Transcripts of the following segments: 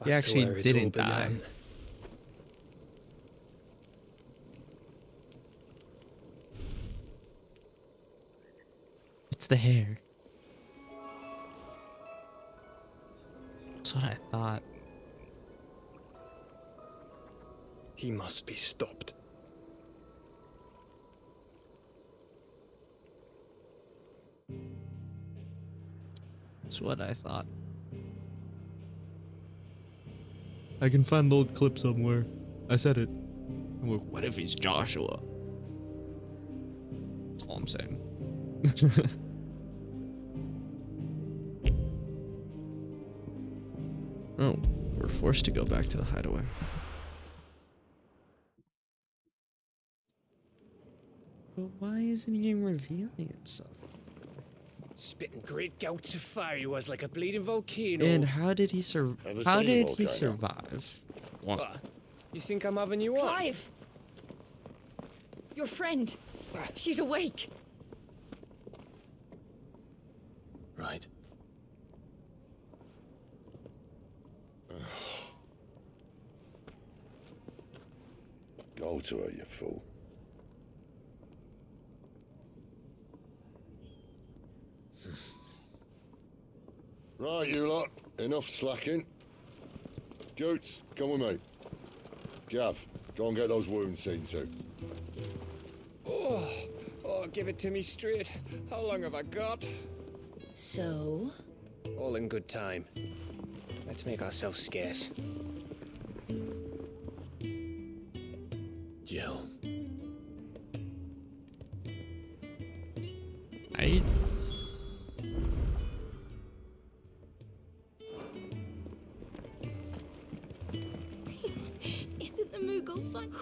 He actually didn't die. It's the hair. That's what I thought. He must be stopped. That's what I thought. I can find the old clip somewhere. I said it. I'm like, what if he's Joshua? That's all I'm saying. Oh, we're forced to go back to the hideaway. But why isn't he revealing himself? Spitting great gouts of fire he was like a bleeding volcano. And how did he survive? How did he survive? What? You think I'm having you on? Clive! Your friend. She's awake. Right. Go to her, you fool. Right, you lot. Enough slacking. Goots, come with me. Gav, go and get those wounds seen to. Oh, give it to me straight. How long have I got? So? All in good time. Let's make ourselves scarce. Jill. I... Isn't the Moogle fun?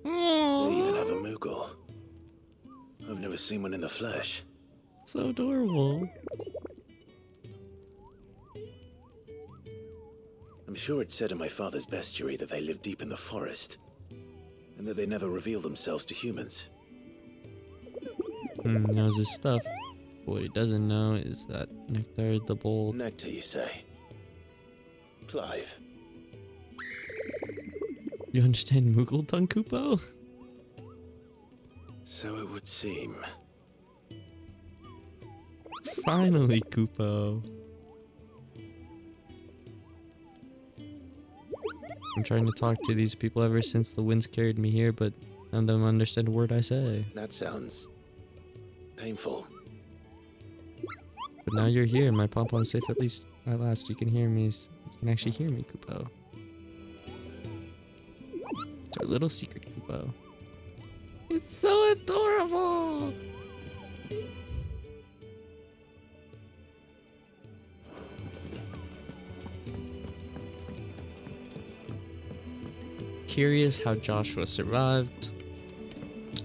They even have a Moogle. I've never seen one in the flesh. So adorable. I'm sure it said in my father's bestiary that they live deep in the forest, and that they never reveal themselves to humans. Knows his stuff. What he doesn't know is that Nectar the Bold... Nectar, you say? Clive. You understand Moogle tongue, Kupo? So it would seem. Finally, Kupo. I'm trying to talk to these people ever since the winds carried me here, but none of them understand a word I say. That sounds... painful. But now you're here, my pom-pom's safe at least. At last, you can hear me. You can actually hear me, Kupo. It's our little secret, Kupo. It's so adorable! Curious how Joshua survived.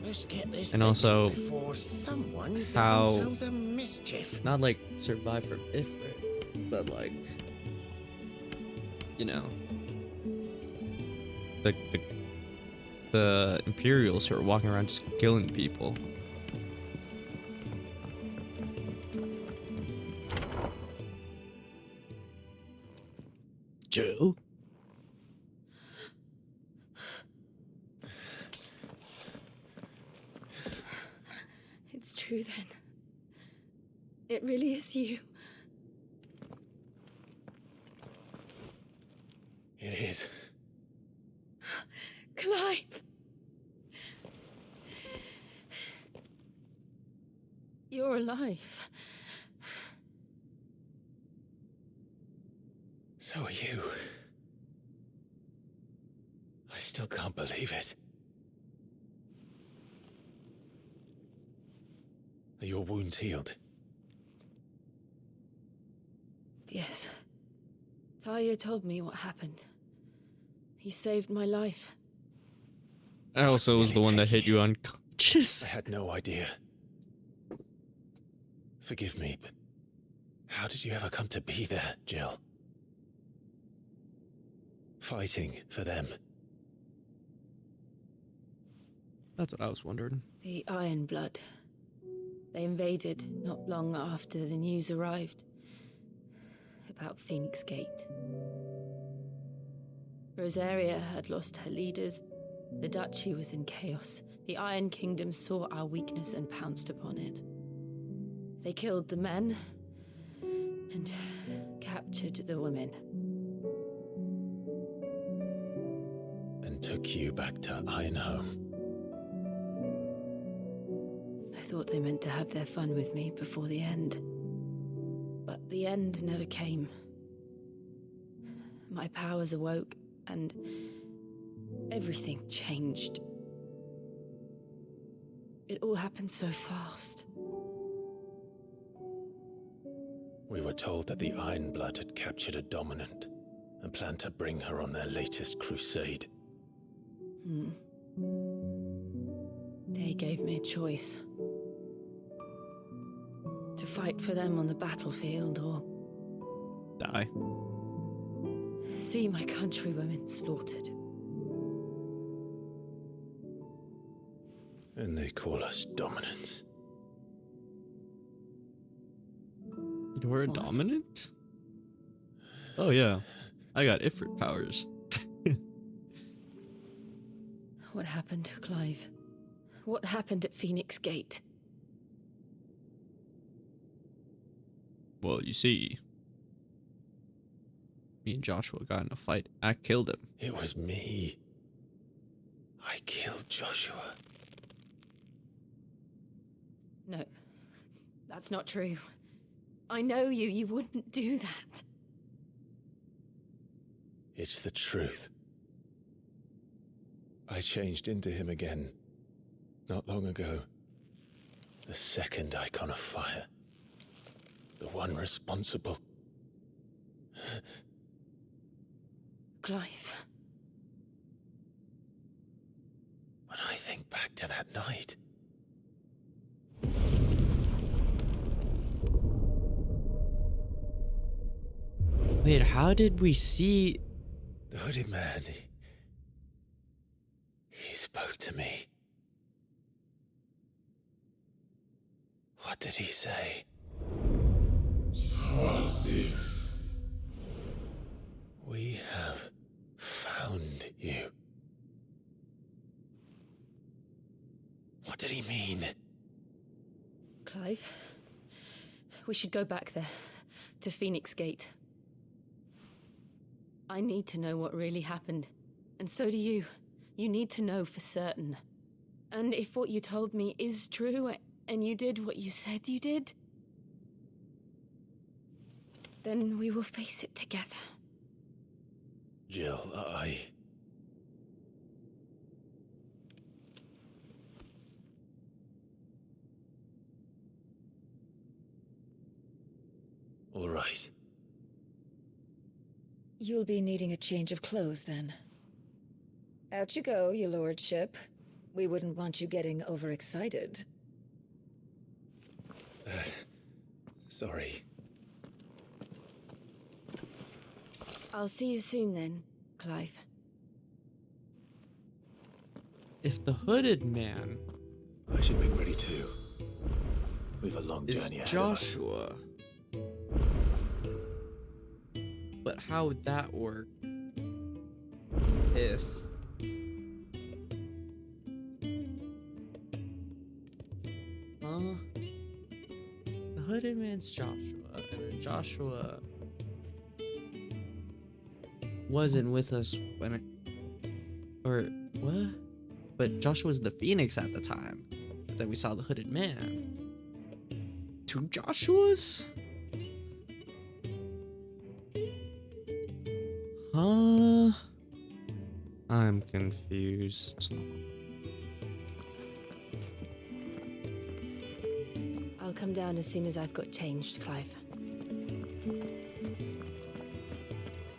Let's get this And also, before someone does how... themselves a mischief. Not like survive from Ifrit, but like... You know... The Imperials who are walking around just killing people. Jill? It's true then. It really is you. It is. Clive! You're alive. So are you. I still can't believe it. Are your wounds healed? Yes. Talia told me what happened. You saved my life. I also was the one that hit you unconscious. I had no idea. Forgive me, but how did you ever come to be there, Jill? Fighting for them. That's what I was wondering. The Iron Blood. They invaded not long after the news arrived about Phoenix Gate. Rosaria had lost her leaders. The duchy was in chaos. The Iron Kingdom saw our weakness and pounced upon it. They killed the men and captured the women. And took you back to Ironhome. I thought they meant to have their fun with me before the end. But the end never came. My powers awoke, and everything changed. It all happened so fast. We were told that the Ironblood had captured a dominant and planned to bring her on their latest crusade. They gave me a choice. To fight for them on the battlefield or Die. see my countrywomen slaughtered. And they call us dominants. You're a What? dominant? Oh yeah. I got Ifrit powers. What happened, Clive? What happened at Phoenix Gate? Well, you see, me and Joshua got in a fight. I killed him. It was me. I killed Joshua. No, that's not true. I know you. You wouldn't do that. It's the truth. I changed into him again, not long ago. The second icon of fire. The one responsible. Clive. When I think back to that night, Wait, how did we see? the hooded man, he spoke to me. What did he say? We have found you. What did he mean? Clive, we should go back there, to Phoenix Gate. I need to know what really happened, and so do you. You need to know for certain. And if what you told me is true, and you did what you said you did, then we will face it together. Jill, All right. You'll be needing a change of clothes, then. Out you go, your lordship. We wouldn't want you getting overexcited. Sorry. I'll see you soon then, Clive. If the hooded man I should make ready too. We've a long is journey ahead of us. Joshua, but how would that work if the hooded man's Joshua, and then Joshua wasn't with us when or what? But Joshua's the Phoenix at the time. But then we saw the hooded man. Two Joshuas? Huh? I'm confused. I'll come down as soon as I've got changed, Clive.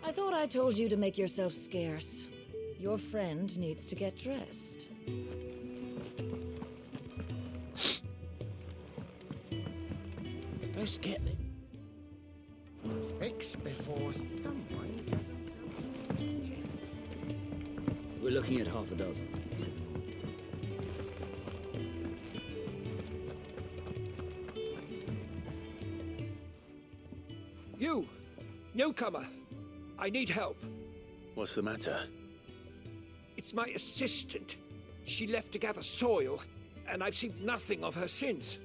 I thought I told you to make yourself scarce. Your friend needs to get dressed. Let's get it. Speaks before someone does himself mischief. We're looking at half a dozen. You, newcomer, I need help. What's the matter? It's my assistant. She left to gather soil, and I've seen nothing of her since.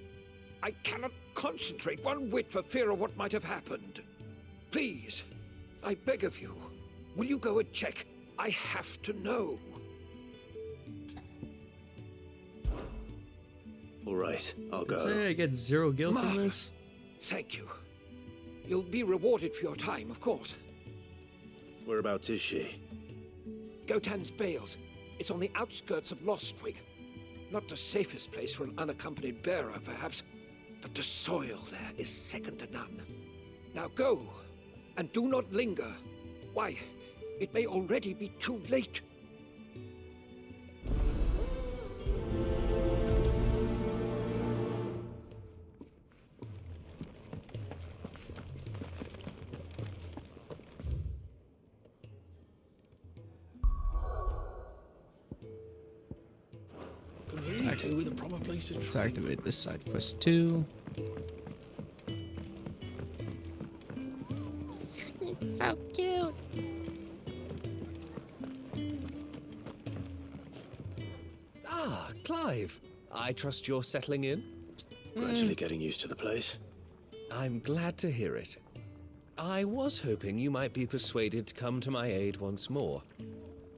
I cannot concentrate one whit for fear of what might have happened. Please, I beg of you, will you go and check? I have to know. All right, I'll go. Say I get 0 gil from Marvelous. this. Thank you. You'll be rewarded for your time, of course. Whereabouts is she? Gotan's Bales. It's on the outskirts of Lostwig. Not the safest place for an unaccompanied bearer, perhaps, but the soil there is second to none. Now go, and do not linger. Why, it may already be too late. With a proper place to Let's activate this side quest too. So cute. Ah, Clive. I trust you're settling in? Gradually getting used to the place. I'm glad to hear it. I was hoping you might be persuaded to come to my aid once more.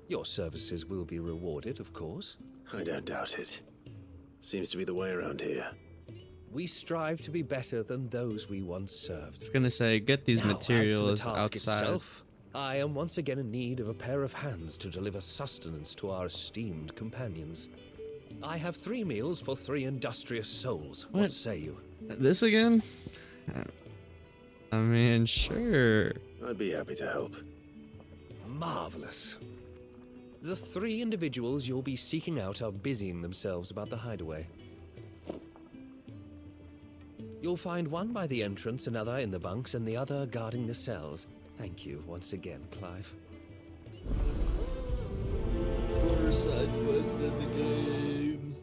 Your services will be rewarded, of course. I don't doubt it. Seems to be the way around here. We strive to be better than those we once served. I was gonna say, get these Now, materials as to the task outside. itself, I am once again in need of a pair of hands to deliver sustenance to our esteemed companions. I have 3 meals for 3 industrious souls. What say you? This again? I mean, sure. I'd be happy to help. Marvelous. The 3 individuals you'll be seeking out are busying themselves about the hideaway. You'll find one by the entrance, another in the bunks, and the other guarding the cells. Thank you once again, Clive. Water side quest in the game.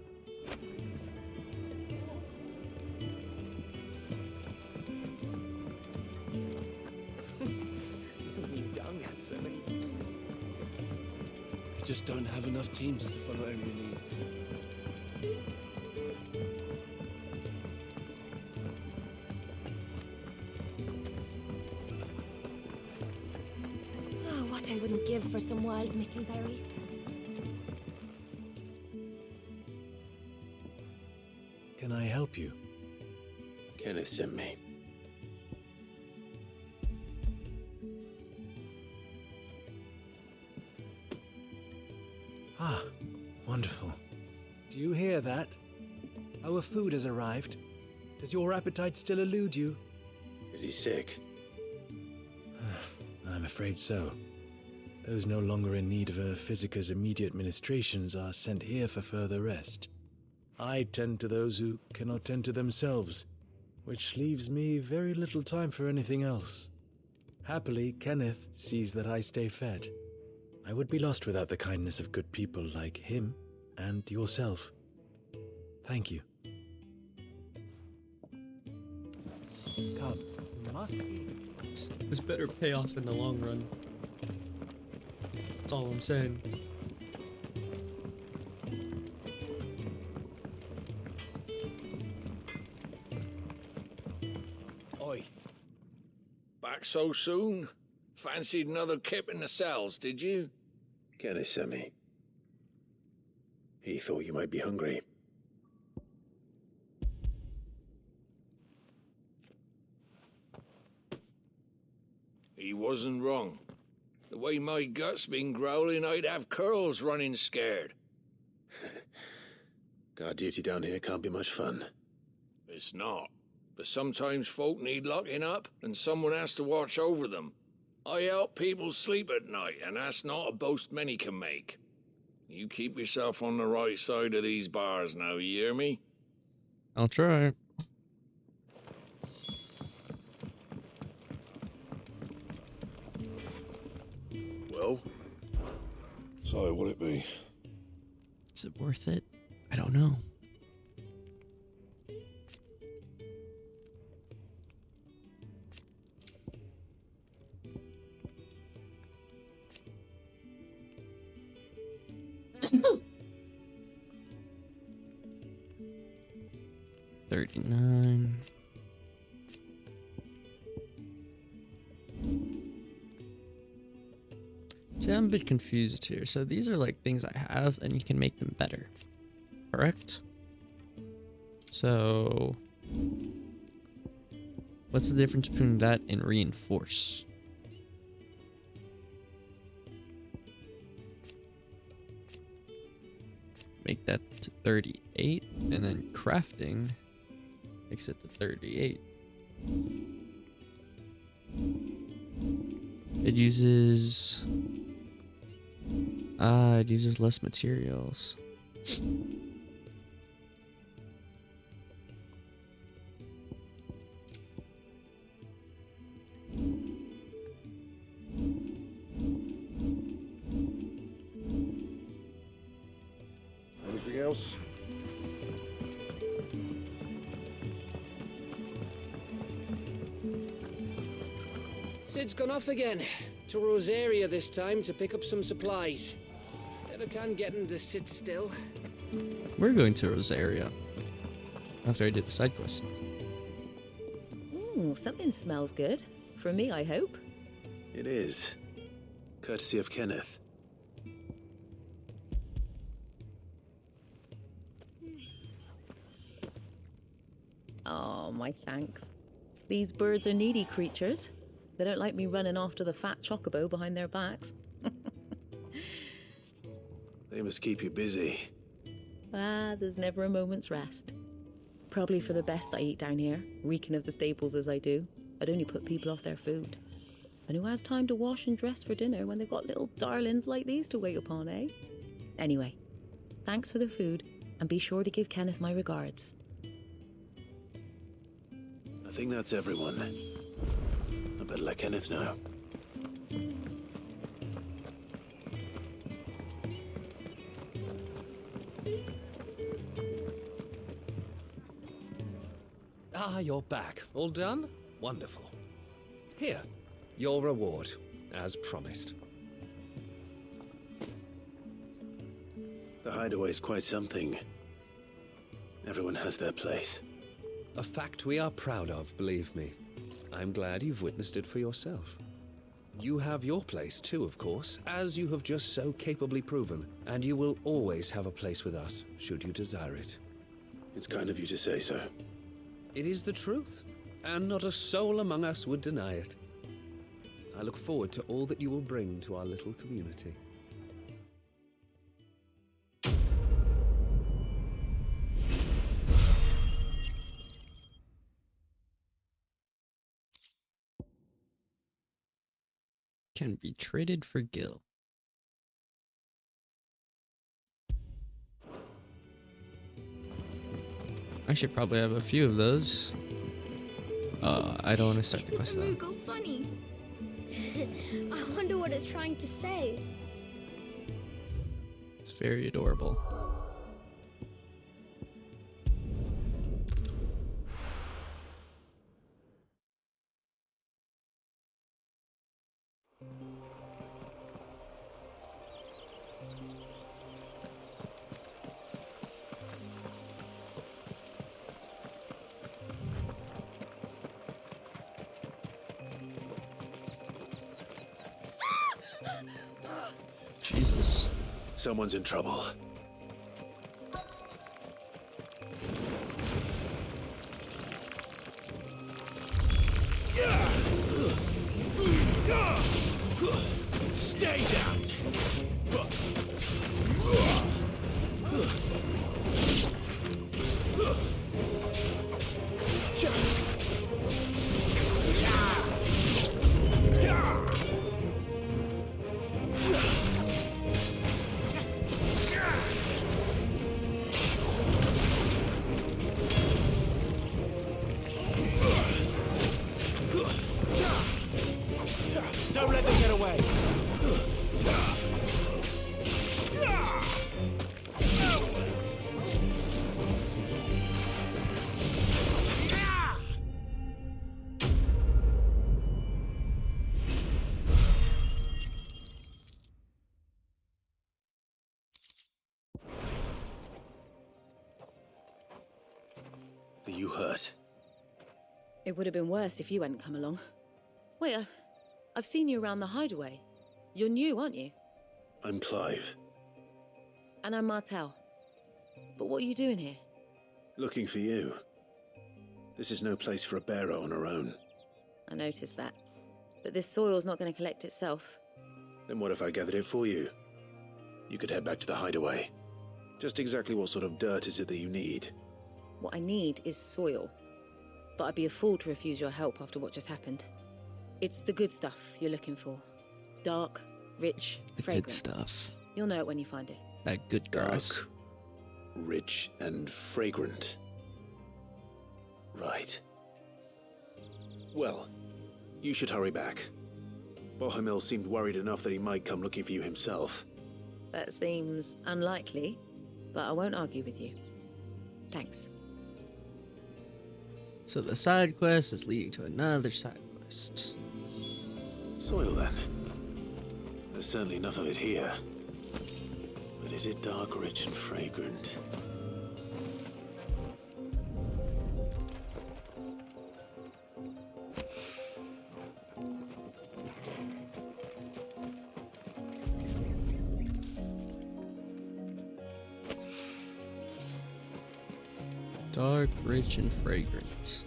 You've done that so many uses. We just don't have enough teams to follow every lead. Oh, what I wouldn't give for some wild mickleberries. Can I help you? Kenneth sent me. Ah, wonderful. Do you hear that? Our food has arrived. Does your appetite still elude you? Is he sick? I'm afraid so. Those no longer in need of a physicker's immediate ministrations are sent here for further rest. I tend to those who cannot tend to themselves, which leaves me very little time for anything else. Happily, Kenneth sees that I stay fed. I would be lost without the kindness of good people like him and yourself. Thank you. Come, you must eat. This better pay off in the long run. That's all I'm saying. Oi. Back so soon? Fancied another kip in the cells, did you? Kenneth sent me. He thought you might be hungry. He wasn't wrong. The way my gut's been growling, I'd have curls running scared. Guard duty down here can't be much fun. It's not. But sometimes folk need locking up, and someone has to watch over them. I help people sleep at night, and that's not a boast many can make. You keep yourself on the right side of these bars now, you hear me? I'll try. Well, so what'd it be? Is it worth it? I don't know. $39. See, I'm a bit confused here. So these are like things I have and you can make them better. Correct? So what's the difference between that and reinforce? Make that to 38 and then crafting makes it to 38. It uses less materials. Anything else? Sid's gone off again. To Rosaria this time to pick up some supplies. Never can get him to sit still. We're going to Rosaria after I did the side quest. Ooh, something smells good. For me, I hope. It is. Courtesy of Kenneth. Oh, my thanks. These birds are needy creatures. They don't like me running after the fat chocobo behind their backs. They must keep you busy. Ah, there's never a moment's rest. Probably for the best I eat down here, reeking of the stables as I do. I'd only put people off their food. And who has time to wash and dress for dinner when they've got little darlings like these to wait upon, eh? Anyway, thanks for the food, and be sure to give Kenneth my regards. I think that's everyone. I better let Kenneth know. Ah, you're back. All done? Wonderful. Here, your reward, as promised. The hideaway's quite something. Everyone has their place. A fact we are proud of, believe me. I'm glad you've witnessed it for yourself. You have your place too, of course, as you have just so capably proven, and you will always have a place with us, should you desire it. It's kind of you to say so. It is the truth, and not a soul among us would deny it. I look forward to all that you will bring to our little community. Can be traded for Gil. I should probably have a few of those. I don't want to start the quest though. Go funny. I wonder what it's trying to say. It's very adorable. Jesus. Someone's in trouble. Stay down! Don't let them get away! you hurt? It would have been worse if you hadn't come along. Wait, I've seen you around the hideaway. You're new, aren't you? I'm Clive. And I'm Martel. But what are you doing here? Looking for you. This is no place for a bearer on her own. I noticed that. But this soil's not going to collect itself. Then what if I gathered it for you? You could head back to the hideaway. Just exactly what sort of dirt is it that you need? What I need is soil. But I'd be a fool to refuse your help after what just happened. It's the good stuff you're looking for. Dark, rich, fragrant. Good stuff. You'll know it when you find it. That good grass. Dark, rich, and fragrant. Right. Well, you should hurry back. Bohemil seemed worried enough that he might come looking for you himself. That seems unlikely, but I won't argue with you. Thanks. So the side quest is leading to another side quest. Soil, then. There's certainly enough of it here. But is it dark, rich, and fragrant? Dark, rich, and fragrant.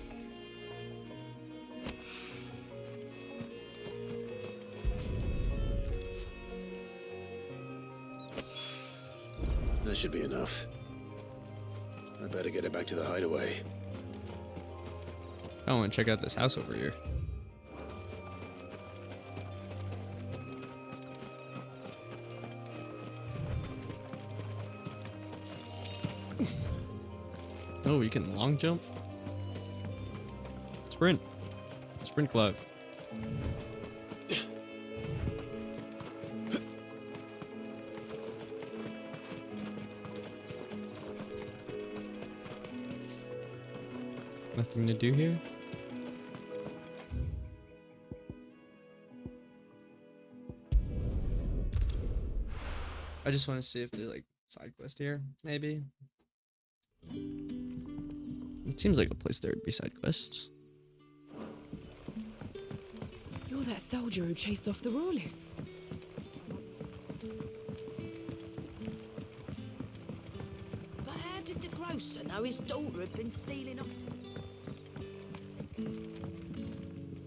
That should be enough. I better get it back to the hideaway. I want to check out this house over here. Oh, you can long jump? Sprint. Sprint, Clive. Nothing to do here? I just want to see if there's like side quest here, maybe. It seems like a place there would be side quests. You're that soldier who chased off the royalists. But how did the grocer know his daughter had been stealing off?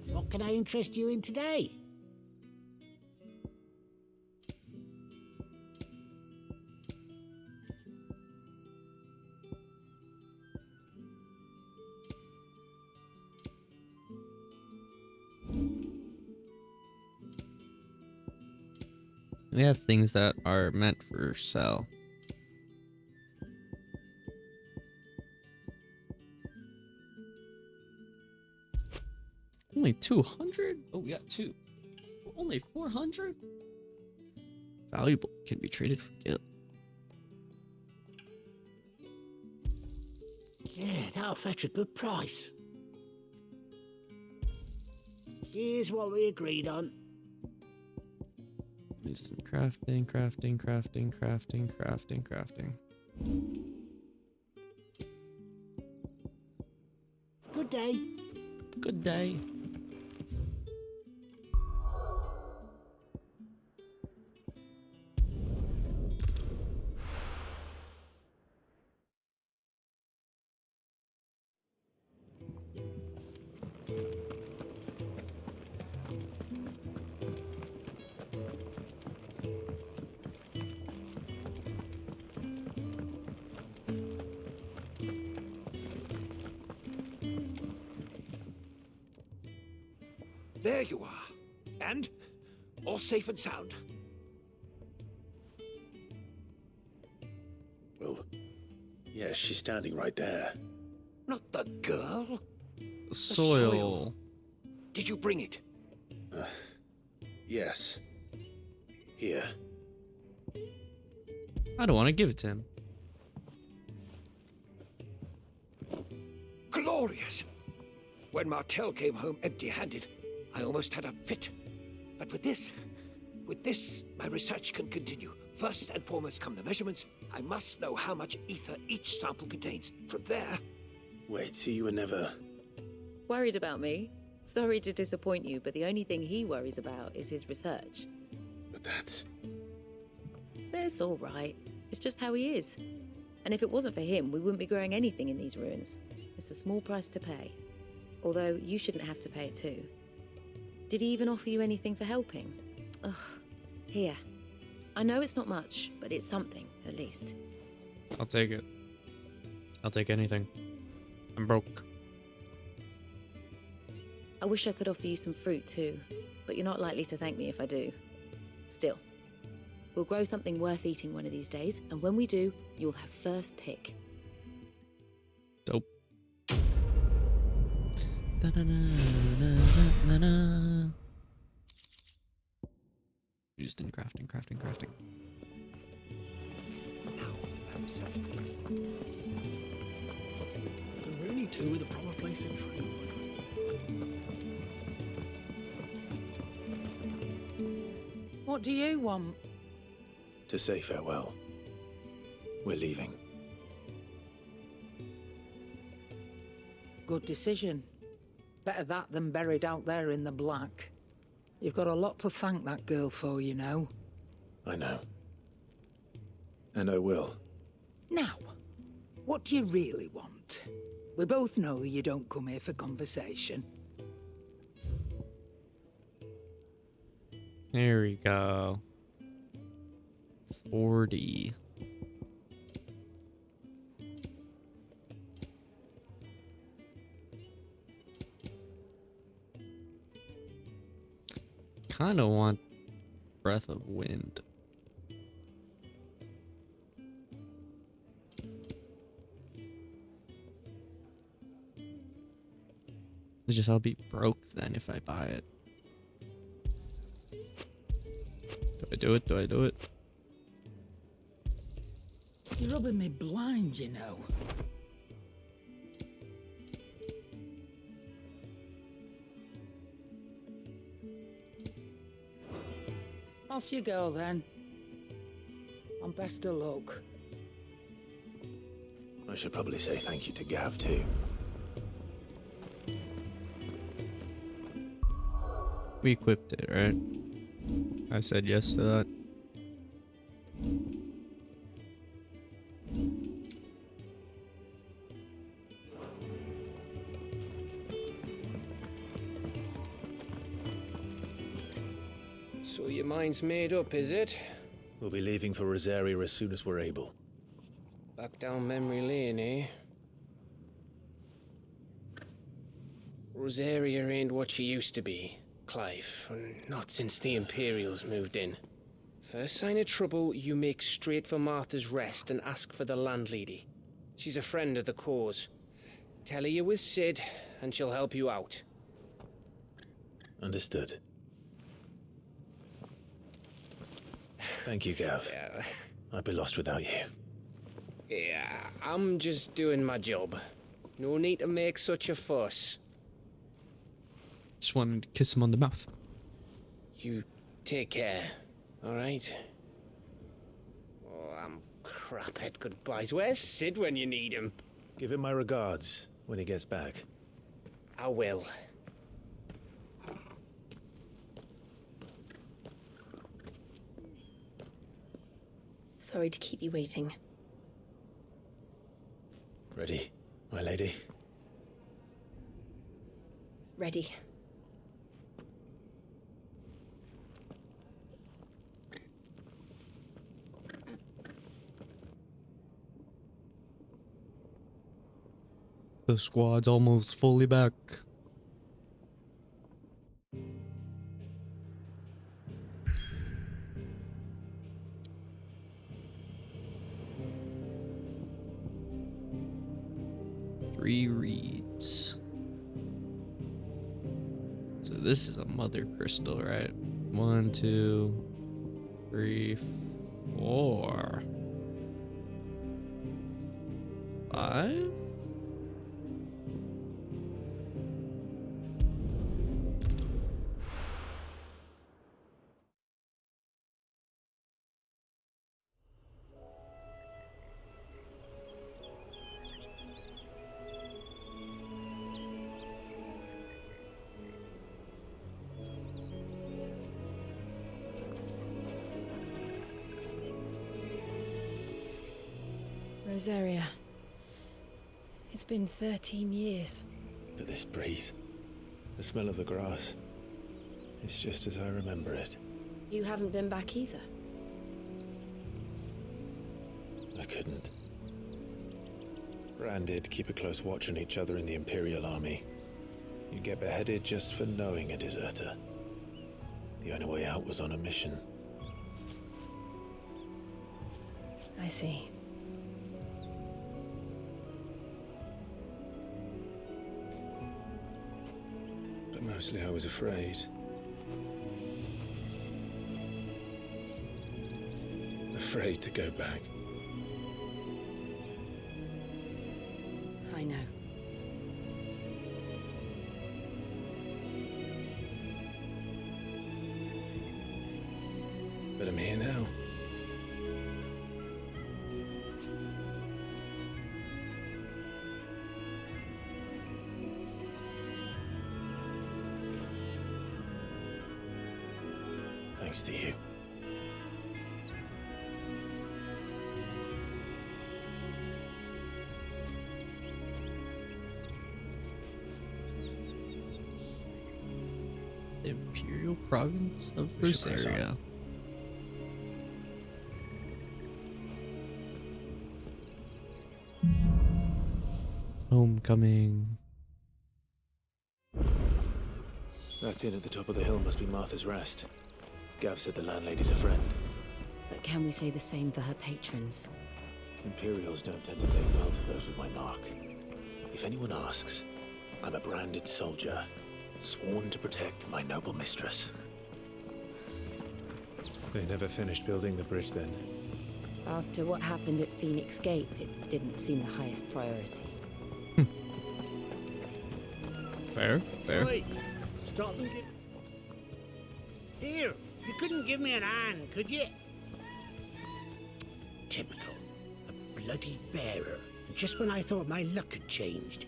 What can I interest you in today? They have things that are meant for sale. Only 200? Oh, we got two. Only 400? Valuable can be traded for gil. Yeah, that'll fetch a good price. Here's what we agreed on. Used in crafting. Good day. Good day. There you are. And all safe and sound. Well, yes, she's standing right there. Not the girl. The soil. soil. Did you bring it? Yes. Here. I don't want to give it to him. Glorious! When Martel came home empty-handed, I almost had a fit. But with this, my research can continue. First and foremost come the measurements. I must know how much ether each sample contains. From there, Wait, so you were never... Worried about me? Sorry to disappoint you, but the only thing he worries about is his research. But that's... That's all right. It's just how he is. And if it wasn't for him, we wouldn't be growing anything in these ruins. It's a small price to pay. Although, you shouldn't have to pay it too. Did he even offer you anything for helping? Ugh. Here. I know it's not much, but it's something, at least. I'll take it. I'll take anything. I'm broke. I wish I could offer you some fruit too, but you're not likely to thank me if I do. Still, we'll grow something worth eating one of these days, and when we do, you'll have first pick. Dope. Used in crafting. Could really do with a proper place to train. What do you want? To say farewell. We're leaving. Good decision. Better that than buried out there in the black. You've got a lot to thank that girl for, you know. I know. And I will. Now, what do you really want? We both know you don't come here for conversation. There we go. 40. Kind of want Breath of Wind. It's just I'll be broke then if I buy it. Do I do it? Do I do it? You're rubbing me blind, you know. Off you go, then. And best of luck. I should probably say thank you to Gav, too. We equipped it, right? I said yes to that. So your mind's made up, is it? We'll be leaving for Rosaria as soon as we're able. Back down memory lane, eh? Rosaria ain't what she used to be, Clive, and not since the Imperials moved in. First sign of trouble, you make straight for Martha's Rest and ask for the landlady. She's a friend of the cause. Tell her you're with Sid, and she'll help you out. Understood. Thank you, Gav. Yeah. I'd be lost without you. Yeah, I'm just doing my job. No need to make such a fuss. Just wanted to kiss him on the mouth. You take care, alright? Oh, I'm crap at goodbyes. Where's Sid when you need him? Give him my regards when he gets back. I will. Sorry to keep you waiting. Ready, my lady? Ready. The squad's almost fully back. Three reeds. So this is a mother crystal, right? 1, 2, 3, 4, 5. Rosaria. It's been 13 years. But this breeze, the smell of the grass, it's just as I remember it. You haven't been back either. I couldn't. Branded, keep a close watch on each other in the Imperial Army. You get beheaded just for knowing a deserter. The only way out was on a mission. I see. But mostly I was afraid. Afraid to go back. I know. But I'm here now. Thanks to you. The Imperial Province of Rosaria. Homecoming. That inn at the top of the hill must be Martha's Rest. Gav said the landlady's a friend. But can we say the same for her patrons? Imperials don't tend to take well to those with my mark. If anyone asks, I'm a branded soldier, sworn to protect my noble mistress. They never finished building the bridge then. After what happened at Phoenix Gate, it didn't seem the highest priority. Fair. Oi, stop and give... Here, you couldn't give me an hand, could you? Typical. A bloody bearer. Just when I thought my luck had changed.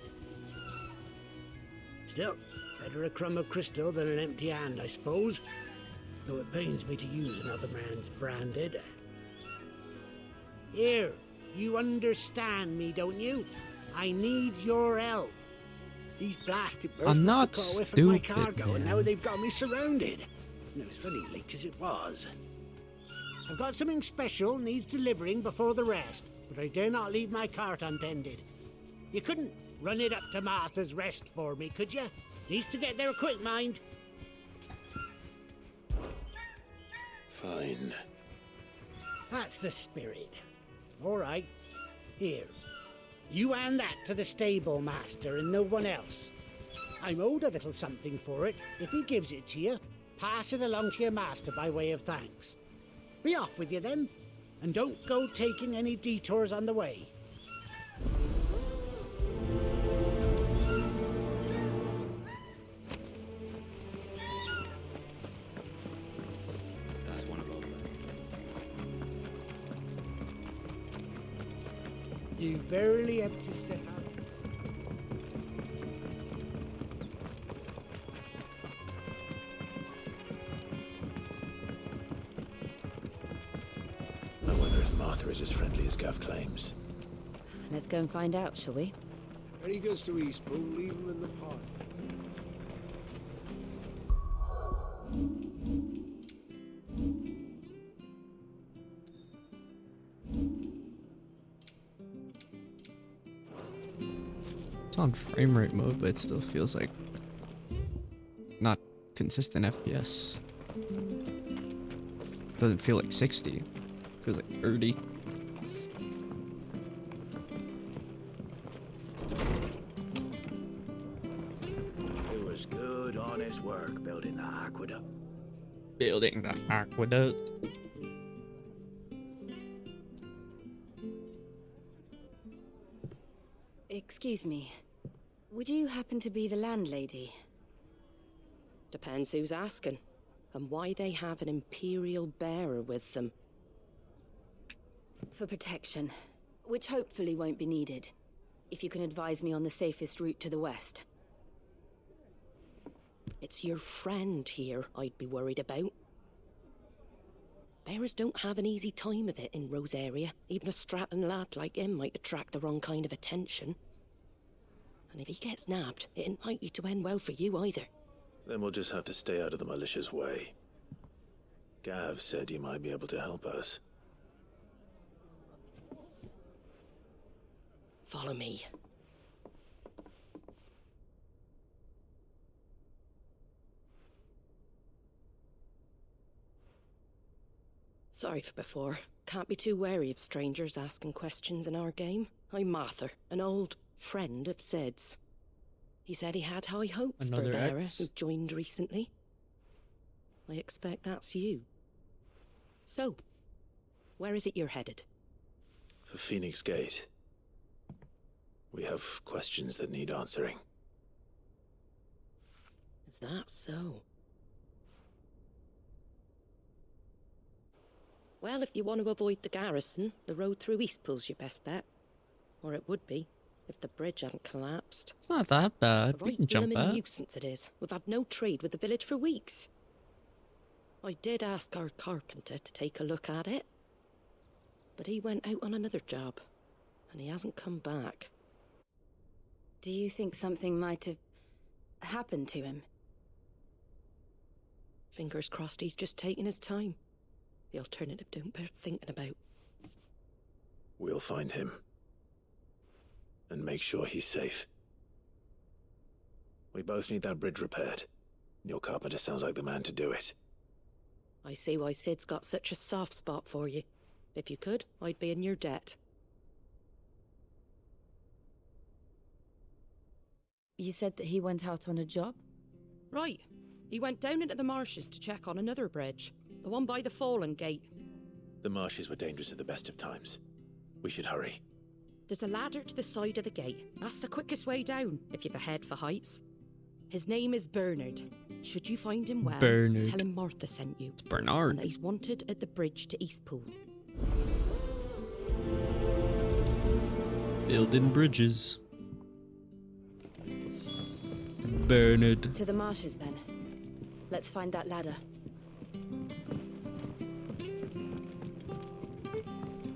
Still, better a crumb of crystal than an empty hand, I suppose. Though it pains me to use another man's branded. Here, you understand me, don't you? I need your help. These blasted birds I'm must not have got away from my stupid, cargo, and man. now they've got me surrounded. And it was funny, late as it was. I've got something special needs delivering before the rest, but I dare not leave my cart untended. You couldn't run it up to Martha's Rest for me, could you? Needs to get there quick, mind. Fine. That's the spirit. All right. Here. You hand that to the stable master and no one else. I'm owed a little something for it. If he gives it to you, pass it along to your master by way of thanks. Be off with you then, and don't go taking any detours on the way. That's one of them. You barely have to step out. I wonder if Martha is as friendly as Gav claims. Let's go and find out, shall we? When he goes to Eastbourne, leave him in the park. It's on frame rate mode, but it still feels like not consistent FPS. Doesn't feel like 60. Feels like 30. It was good, honest work building the aqueduct. Building the aqueduct. Excuse me. Would you happen to be the landlady? Depends who's asking, and why they have an Imperial bearer with them. For protection, which hopefully won't be needed. If you can advise me on the safest route to the west. It's your friend here I'd be worried about. Bear bearers don't have an easy time of it in Rosaria. Even a Stratton lad like him might attract the wrong kind of attention. And if he gets nabbed, it ain't likely to end well for you either. Then we'll just have to stay out of the malicious way. Gav said you might be able to help us. Follow me. Sorry for before. Can't be too wary of strangers asking questions in our game. I'm Martha, an old friend of Sid's. He said he had high hopes for a bearer who joined recently. I expect that's you. So, where is it you're headed? For Phoenix Gate. We have questions that need answering. Is that so? Well, if you want to avoid the garrison, the road through Eastpool's your best bet. Or it would be, if the bridge hadn't collapsed. It's not that bad. We can jump A up. nuisance it is. We've had no trade with the village for weeks. I did ask our carpenter to take a look at it. But he went out on another job. And he hasn't come back. Do you think something might have happened to him? Fingers crossed he's just taking his time. The alternative don't bear thinking about. We'll find him. And make sure he's safe. We both need that bridge repaired. Your carpenter sounds like the man to do it. I see why Sid's got such a soft spot for you. If you could, I'd be in your debt. You said that he went out on a job? Right. He went down into the marshes to check on another bridge. The one by the Fallen Gate. The marshes were dangerous at the best of times. We should hurry. There's a ladder to the side of the gate. That's the quickest way down, if you've a head for heights. His name is Bernard. Should you find him well, Bernard. tell him Martha sent you. It's Bernard. And that he's wanted at the bridge to Eastpool. Building bridges. Bernard. To the marshes, then. Let's find that ladder.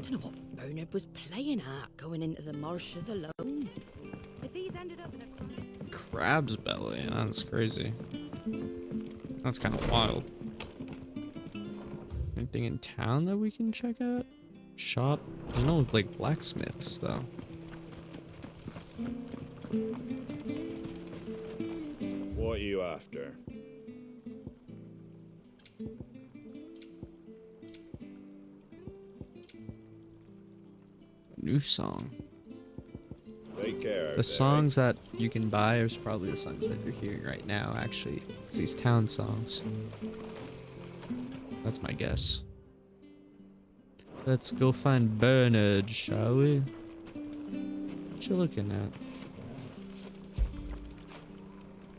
Don't know what Bernard was playing at, going into the marshes alone. If he's ended up in a Crab's belly. That's crazy. That's kind of wild. Anything in town that we can check out? Shop? They don't look like blacksmiths, though. What are you after? New song. Take care. The songs that you can buy are probably the songs that you're hearing right now, actually. It's these town songs. That's my guess. Let's go find Bernard, shall we? What you looking at?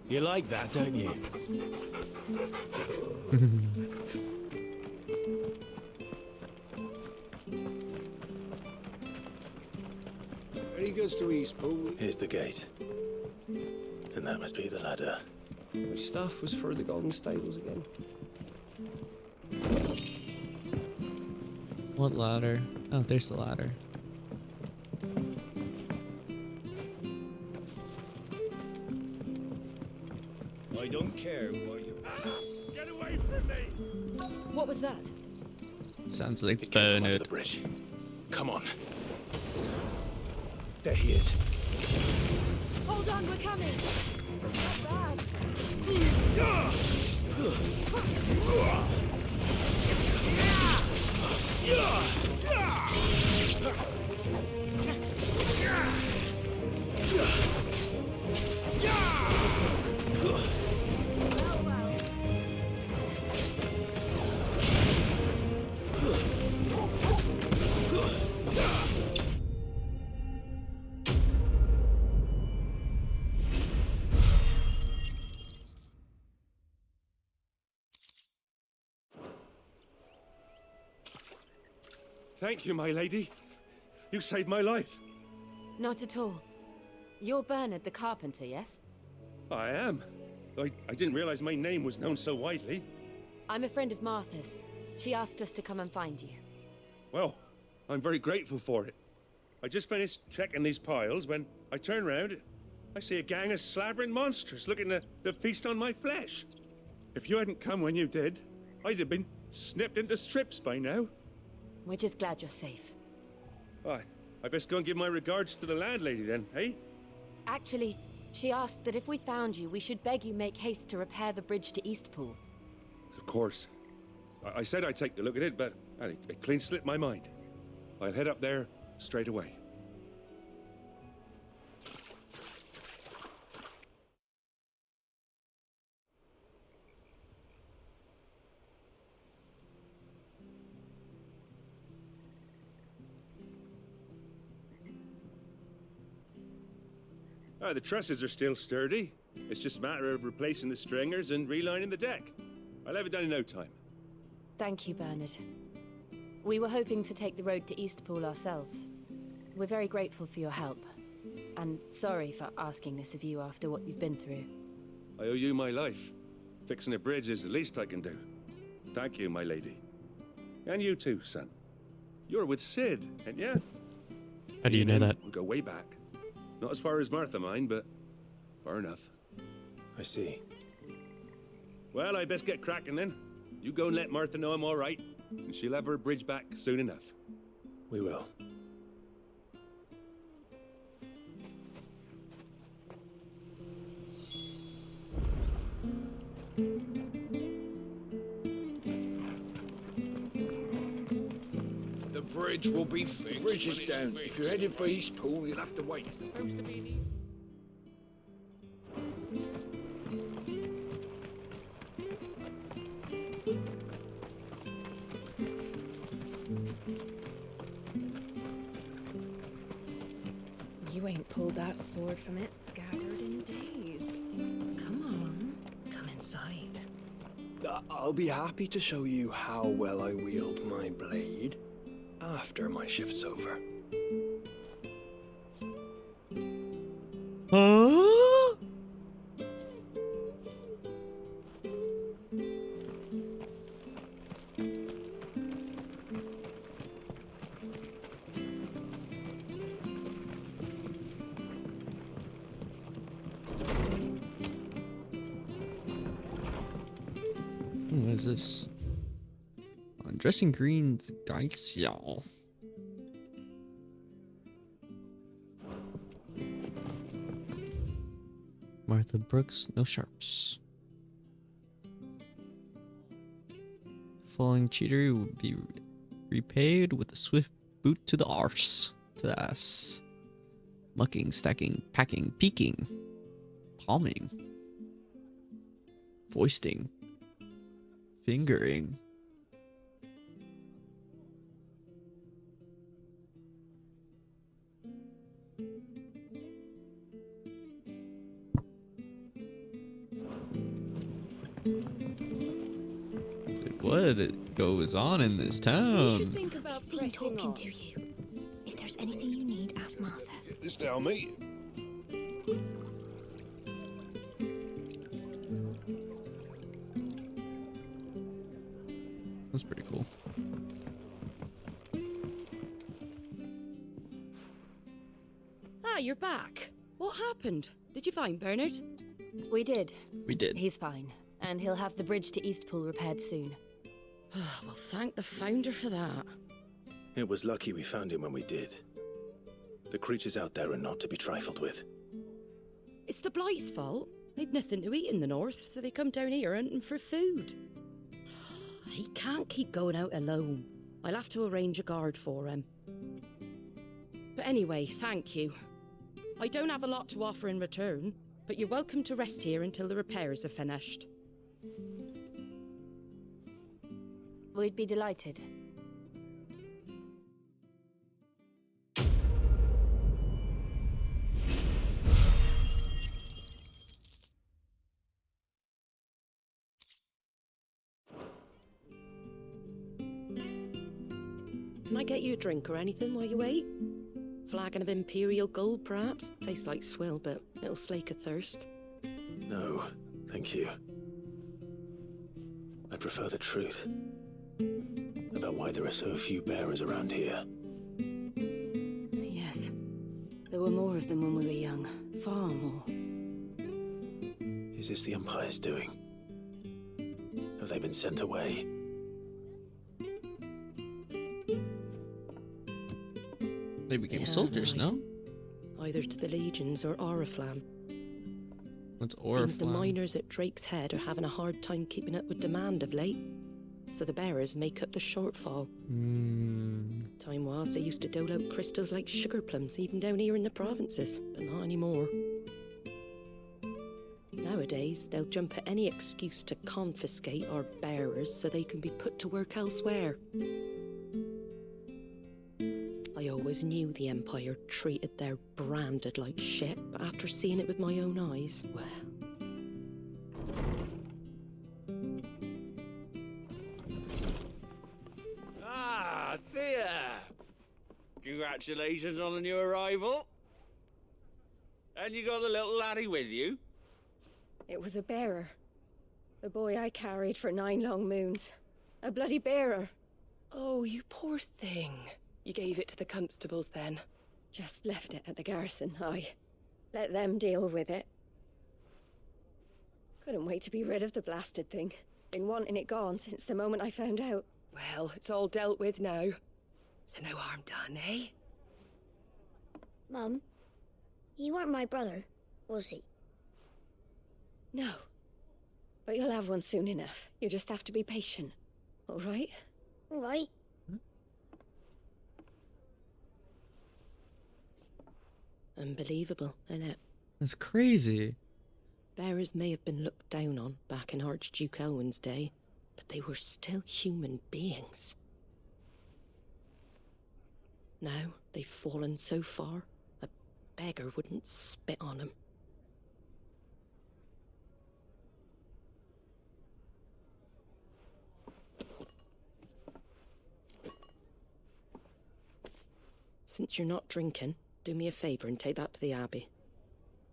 You like that, don't you? He goes to Eastpool. Here's the gate. And that must be the ladder. Which stuff was for the Golden Stables again? What ladder? Oh, there's the ladder. I don't care what you... Get away from me! What was that? Sounds like It came from under Bernard. the bridge. Come on. There he is. Hold on, we're coming. Not bad. Thank you, my lady. You saved my life. Not at all. You're Bernard the carpenter, yes? I am. I didn't realize my name was known so widely. I'm a friend of Martha's. She asked us to come and find you. Well, I'm very grateful for it. I just finished checking these piles when I turn round. I see a gang of slavering monsters looking to feast on my flesh. If you hadn't come when you did, I'd have been snipped into strips by now. We're just glad you're safe. Why, I best go and give my regards to the landlady then, eh? Actually, she asked that if we found you, we should beg you make haste to repair the bridge to Eastpool. Of course. I said I'd take a look at it, but it clean slipped my mind. I'll head up there straight away. The trusses are still sturdy. It's just a matter of replacing the stringers and relining the deck. I'll have it done in no time. Thank you, Bernard. We were hoping to take the road to Eastpool ourselves. We're very grateful for your help. And sorry for asking this of you after what you've been through. I owe you my life. Fixing a bridge is the least I can do. Thank you, my lady. And you too, son. You're with Sid, ain't ya? How do you know that? We go way back. Not as far as Martha, mind, but far enough. I see. Well, I best get cracking then. You go and let Martha know I'm all right, and she'll have her bridge back soon enough. We will. The bridge will be fixed. The bridge is down. If you're heading for Eastpool, you'll have to wait. It's supposed to be. You ain't pulled that sword from its scabbard in days. Come on, come inside. I'll be happy to show you how well I wield my blade after my shift's over. Huh? What is this? Dressing greens, guys, y'all. Martha Brooks, no sharps. Falling cheater will be repaid with a swift boot to the arse. To the ass. Mucking, stacking, packing, peeking. Palming. Foisting. Fingering. What goes on in this town? Think about talking to you. If there's anything you need, ask Martha. Get this down, mate. That's pretty cool. Ah, you're back. What happened? Did you find Bernard? We did. We did. He's fine, and he'll have the bridge to Eastpool repaired soon. Well, thank the Founder for that. It was lucky we found him when we did. The creatures out there are not to be trifled with. It's the Blight's fault. They'd nothing to eat in the north, so they come down here hunting for food. He can't keep going out alone. I'll have to arrange a guard for him. But anyway, thank you. I don't have a lot to offer in return, but you're welcome to rest here until the repairs are finished. We'd be delighted. Can I get you a drink or anything while you wait? Flagon of Imperial Gold, perhaps? Tastes like swill, but it'll slake a thirst. No, thank you. I prefer the truth. About why there are so few bearers around here. Yes. There were more of them when we were young. Far more. Is this the Empire's doing? Have they been sent away? They became They soldiers, have, no? Either to the Legions or Oriflamme. What's Seems the Oriflamme? miners at Drake's Head are having a hard time keeping up with demand of late. So the bearers make up the shortfall. Time was they used to dole out crystals like sugar plums, even down here in the provinces, but not anymore. Nowadays, they'll jump at any excuse to confiscate our bearers so they can be put to work elsewhere. I always knew the Empire treated their branded like shit, but after seeing it with my own eyes, well... Ah, Thea! Congratulations on the new arrival. And you got the little laddie with you? It was a bearer. The boy I carried for 9 long moons. A bloody bearer. Oh, you poor thing. You gave it to the constables then? Just left it at the garrison, let them deal with it. Couldn't wait to be rid of the blasted thing. Been wanting it gone since the moment I found out. Well, it's all dealt with now. So no harm done, eh? Mum, he weren't my brother, was he? No. But you'll have one soon enough. You just have to be patient. All right? All right. Unbelievable, innit? That's crazy. Bearers may have been looked down on back in Archduke Elwin's day, but they were still human beings. Now they've fallen so far, a beggar wouldn't spit on them. Since you're not drinking, do me a favour and take that to the Abbey.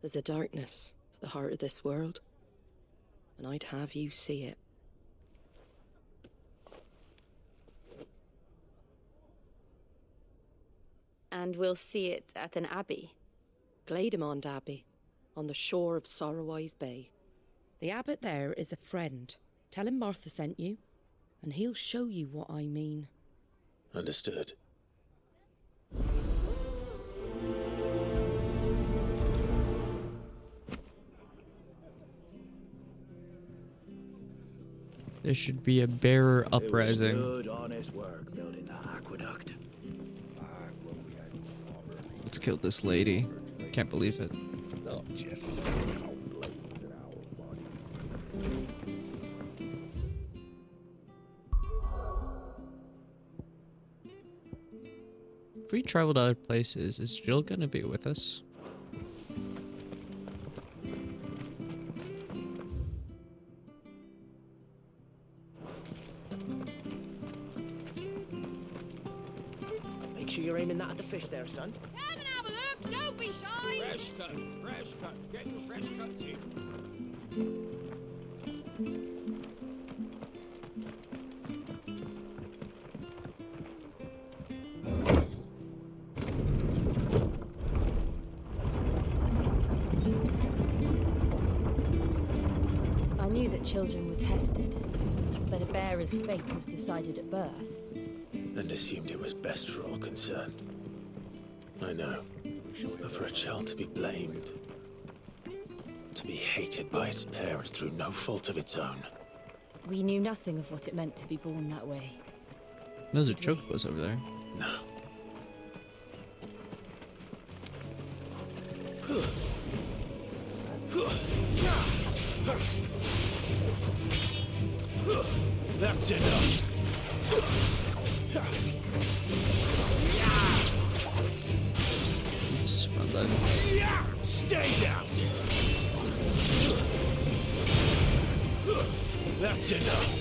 There's a darkness at the heart of this world, and I'd have you see it. And we'll see it at an abbey? Glademond Abbey, on the shore of Sorrowise Bay. The abbot there is a friend. Tell him Martha sent you, and he'll show you what I mean. Understood. There should be a bearer uprising. Good, honest work building the aqueduct. Let's kill this lady. Can't believe it. Just If we travel to other places, is Jill gonna be with us? Make sure you're aiming that at the fish there, son. Come and have a look, don't be shy! Fresh cuts, get your fresh cuts in. I knew that children were tested, that a bearer's fate was decided at birth. And assumed it was best for all concerned. I know. But for a child to be blamed, to be hated by its parents through no fault of its own. We knew nothing of what it meant to be born that way. Those are chocobos over there. No. That's enough. Oops, wrong button. Stay down. That's enough.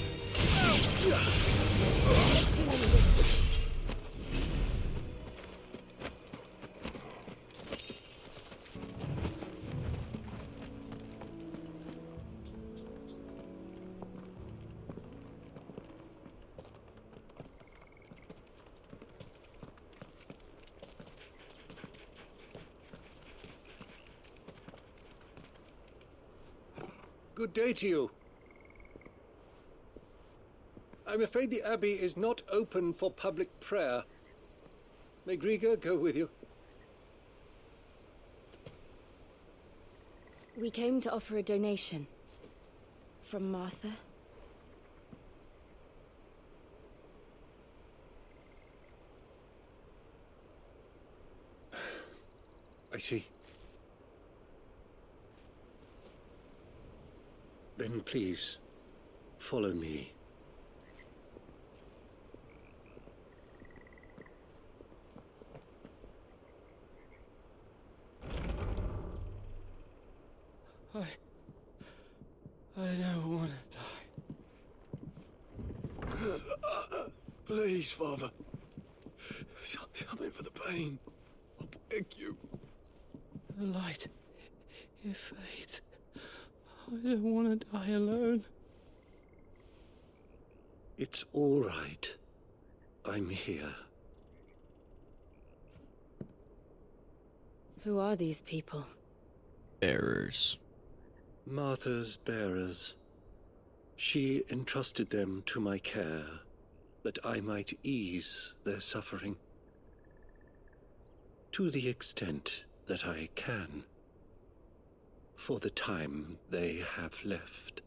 Good day to you. I'm afraid the Abbey is not open for public prayer. May Grieger go with you? We came to offer a donation. From Martha. I see. Then please, follow me. I don't want to die. Please, Father. Something for the pain. I beg you. The light, it fades. I don't want to die alone. It's all right. I'm here. Who are these people? Bearers. Martha's bearers. She entrusted them to my care, that I might ease their suffering. To the extent that I can. For the time they have left.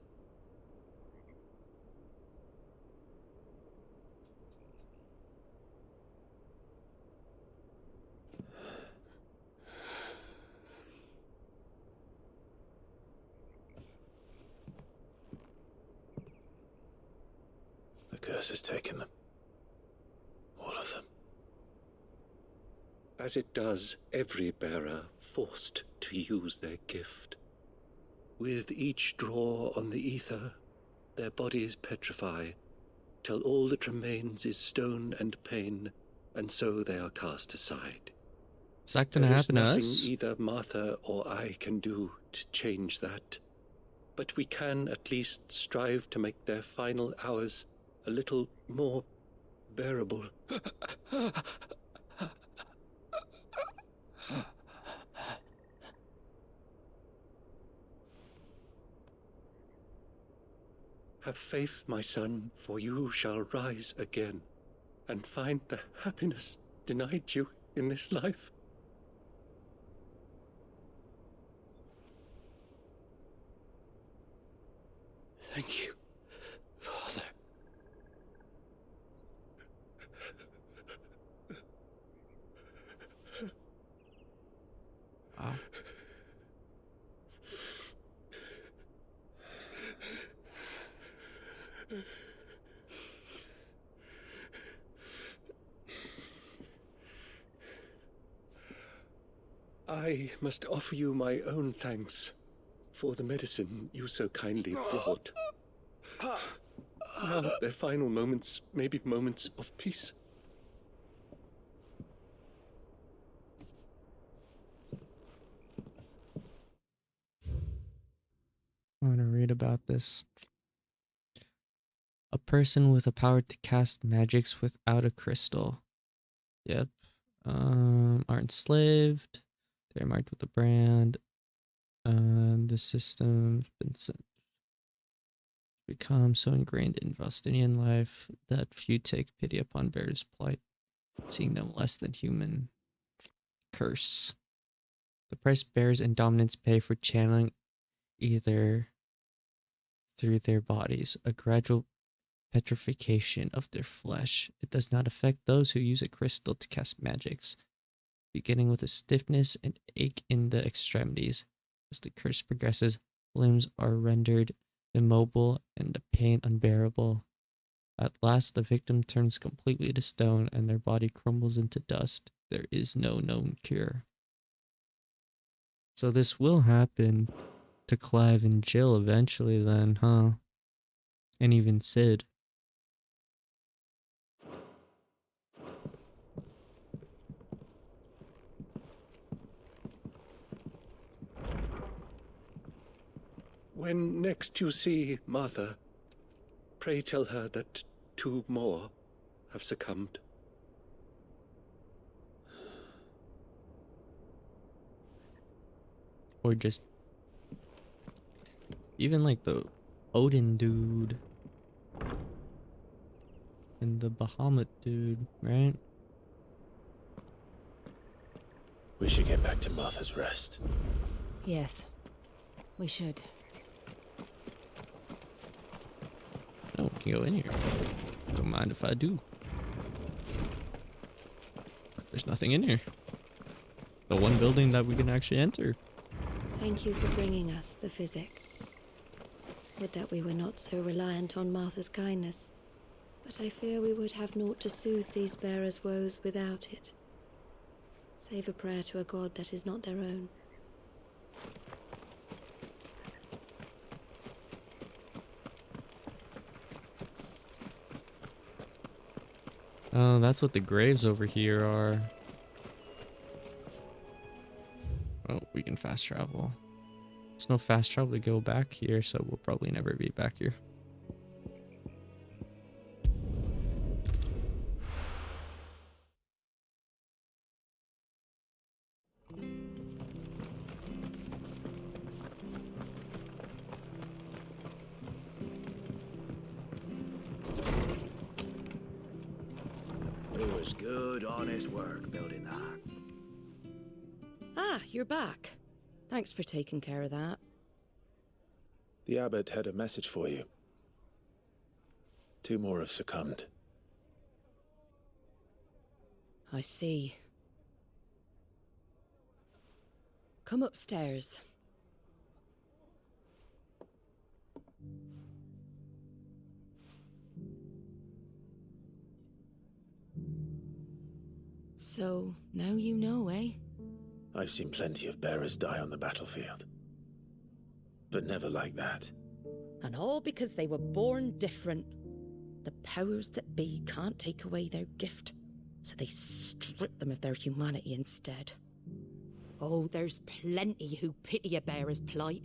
The curse has taken them. All of them. As it does every bearer forced to use their gift. With each draw on the ether, their bodies petrify, till all that remains is stone and pain, and so they are cast aside. Is that gonna happen to us? Nothing either Martha or I can do to change that. But we can at least strive to make their final hours a little more bearable. Have faith, my son, for you shall rise again, and find the happiness denied you in this life. Thank you, Father. Wow. I must offer you my own thanks for the medicine you so kindly brought. Now their final moments may be moments of peace. I want to read about this. A person with a power to cast magics without a crystal. Yep. Are enslaved. They're marked with a brand. The system's been become so ingrained in Vostinian life that few take pity upon bearers' plight, seeing them less than human. Curse. The price bearers and dominants pay for channeling either through their bodies, a gradual petrification of their flesh. It does not affect those who use a crystal to cast magics, beginning with a stiffness and ache in the extremities. As the curse progresses, limbs are rendered immobile and the pain unbearable. At last, the victim turns completely to stone and their body crumbles into dust. There is no known cure. So this will happen to Clive and Jill eventually then, huh? And even Sid. When next you see Martha, pray tell her that 2 more have succumbed. Or just... Even like the Odin dude. And the Bahamut dude, right? We should get back to Martha's Rest. Yes, we should. Oh, we can go in here. Don't mind if I do. There's nothing in here. The one building that we can actually enter. Thank you for bringing us the physic. Would that we were not so reliant on Martha's kindness. But I fear we would have naught to soothe these bearers' woes without it. Save a prayer to a god that is not their own. Oh, that's what the graves over here are. Oh, we can fast travel. There's no fast travel to go back here, so we'll probably never be back here. It was good, honest work building that. Ah, you're back. Thanks for taking care of that. The abbot had a message for you. 2 more have succumbed. I see. Come upstairs. So, now you know, eh? I've seen plenty of bearers die on the battlefield. But never like that. And all because they were born different. The powers that be can't take away their gift, so they strip them of their humanity instead. Oh, there's plenty who pity a bearer's plight.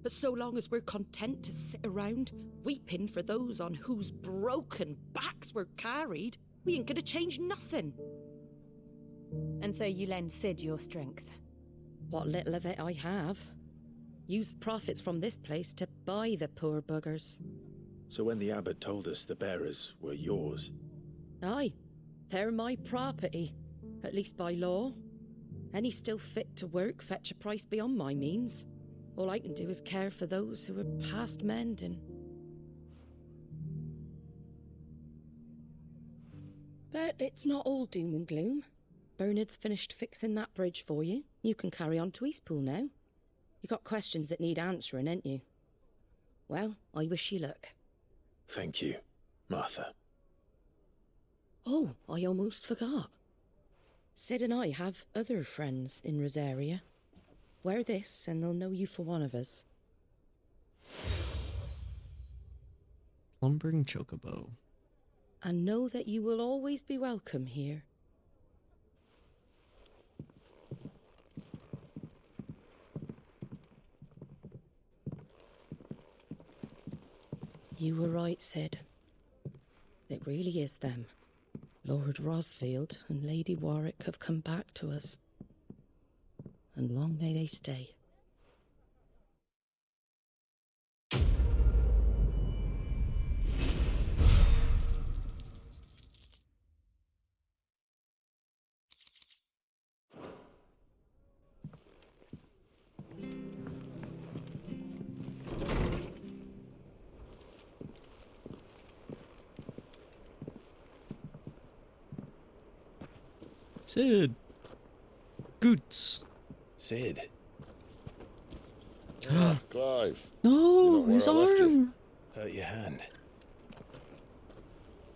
But so long as we're content to sit around, weeping for those on whose broken backs we're carried, we ain't gonna change nothing. And so you lend Sid your strength? What little of it I have. Used profits from this place to buy the poor buggers. So when the abbot told us the bearers were yours... Aye, they're my property, at least by law. Any still fit to work fetch a price beyond my means. All I can do is care for those who are past mending. But it's not all doom and gloom. Bernard's finished fixing that bridge for you. You can carry on to Eastpool now. You got questions that need answering, ain't you? Well, I wish you luck. Thank you, Martha. Oh, I almost forgot. Sid and I have other friends in Rosaria. Wear this and they'll know you for one of us. Lumbering Chocobo. And know that you will always be welcome here. You were right, Sid. It really is them. Lord Rosfield and Lady Warwick have come back to us. And long may they stay. Sid. Goots. Sid. Clive. No, his arm. Hurt your hand.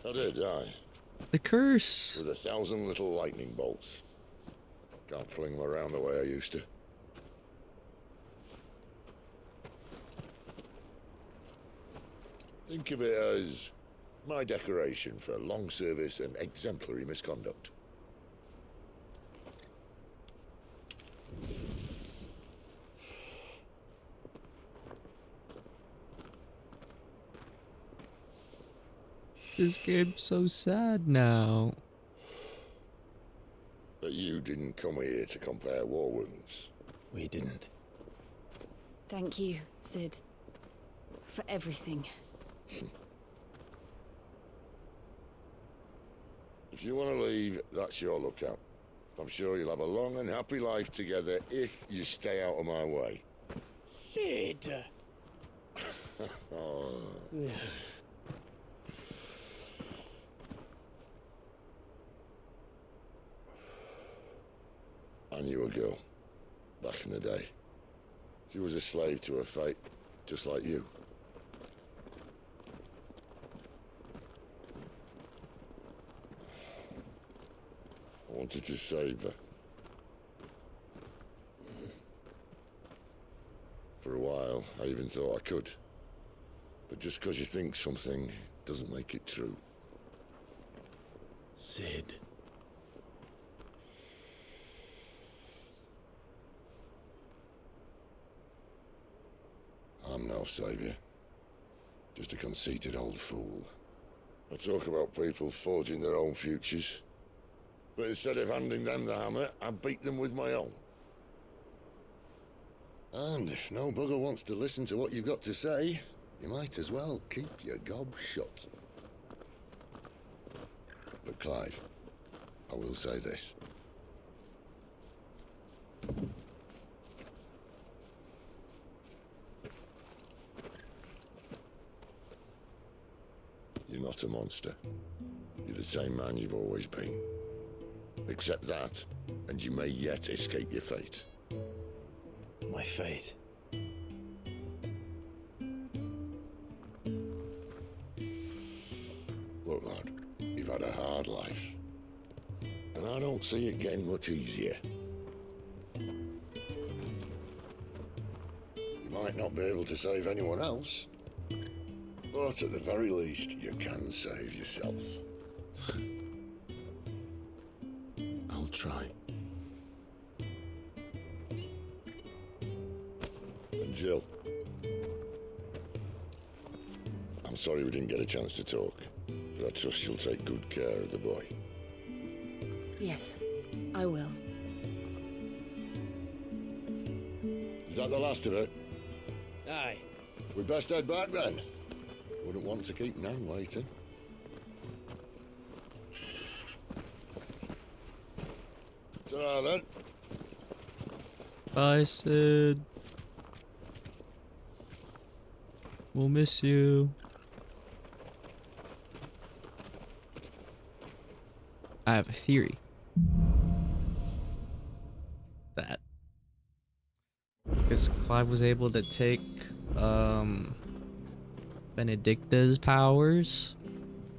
I did, aye. The curse. With 1,000 little lightning bolts. Can't fling them around the way I used to. Think of it as my decoration for long service and exemplary misconduct. This game's so sad now. But you didn't come here to compare war wounds. We didn't. Thank you, Sid. For everything. If you want to leave, that's your lookout. I'm sure you'll have a long and happy life together if you stay out of my way. Sid! Oh. I knew a girl, back in the day. She was a slave to her fate, just like you. I wanted to save her. For a while, I even thought I could. But just because you think something doesn't make it true. Sid. I'm no savior. Just a conceited old fool. I talk about people forging their own futures. But instead of handing them the hammer, I beat them with my own. And if no bugger wants to listen to what you've got to say, you might as well keep your gob shut. But Clive, I will say this. You're not a monster. You're the same man you've always been. Accept that, and you may yet escape your fate. My fate? Look, lad, you've had a hard life. And I don't see it getting much easier. You might not be able to save anyone else, but at the very least, you can save yourself. I'll try. And Jill, I'm sorry we didn't get a chance to talk, but I trust you'll take good care of the boy. Yes, I will. Is that the last of it? Aye. We'd best head back then. Wouldn't want to keep Nan waiting. Ta-ra then. Bye, Sid. We'll miss you. I have a theory. That because Clive was able to take Benedicta's powers,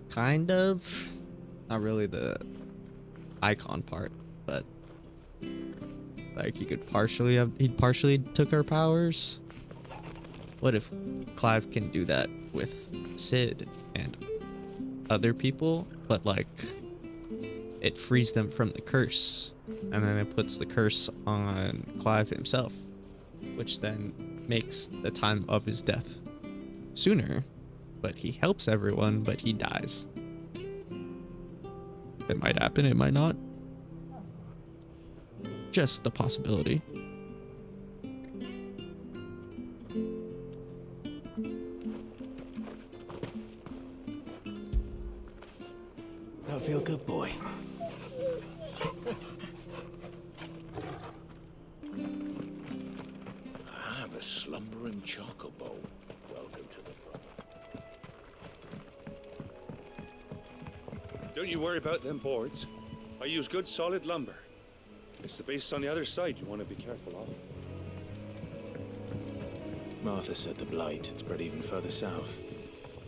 kind of, not really the icon part, but like he partially took her powers. What if Clive can do that with Sid and other people, but like it frees them from the curse, and then it puts the curse on Clive himself, which then makes the time of his death sooner, but he helps everyone, but he dies. It might happen, it might not. Just a possibility. That'll feel good, boy. I'm a slumbering chocobo. Welcome to the club. Don't you worry about them boards. I use good solid lumber. It's the base on the other side you want to be careful of. Martha said the blight had spread even further south,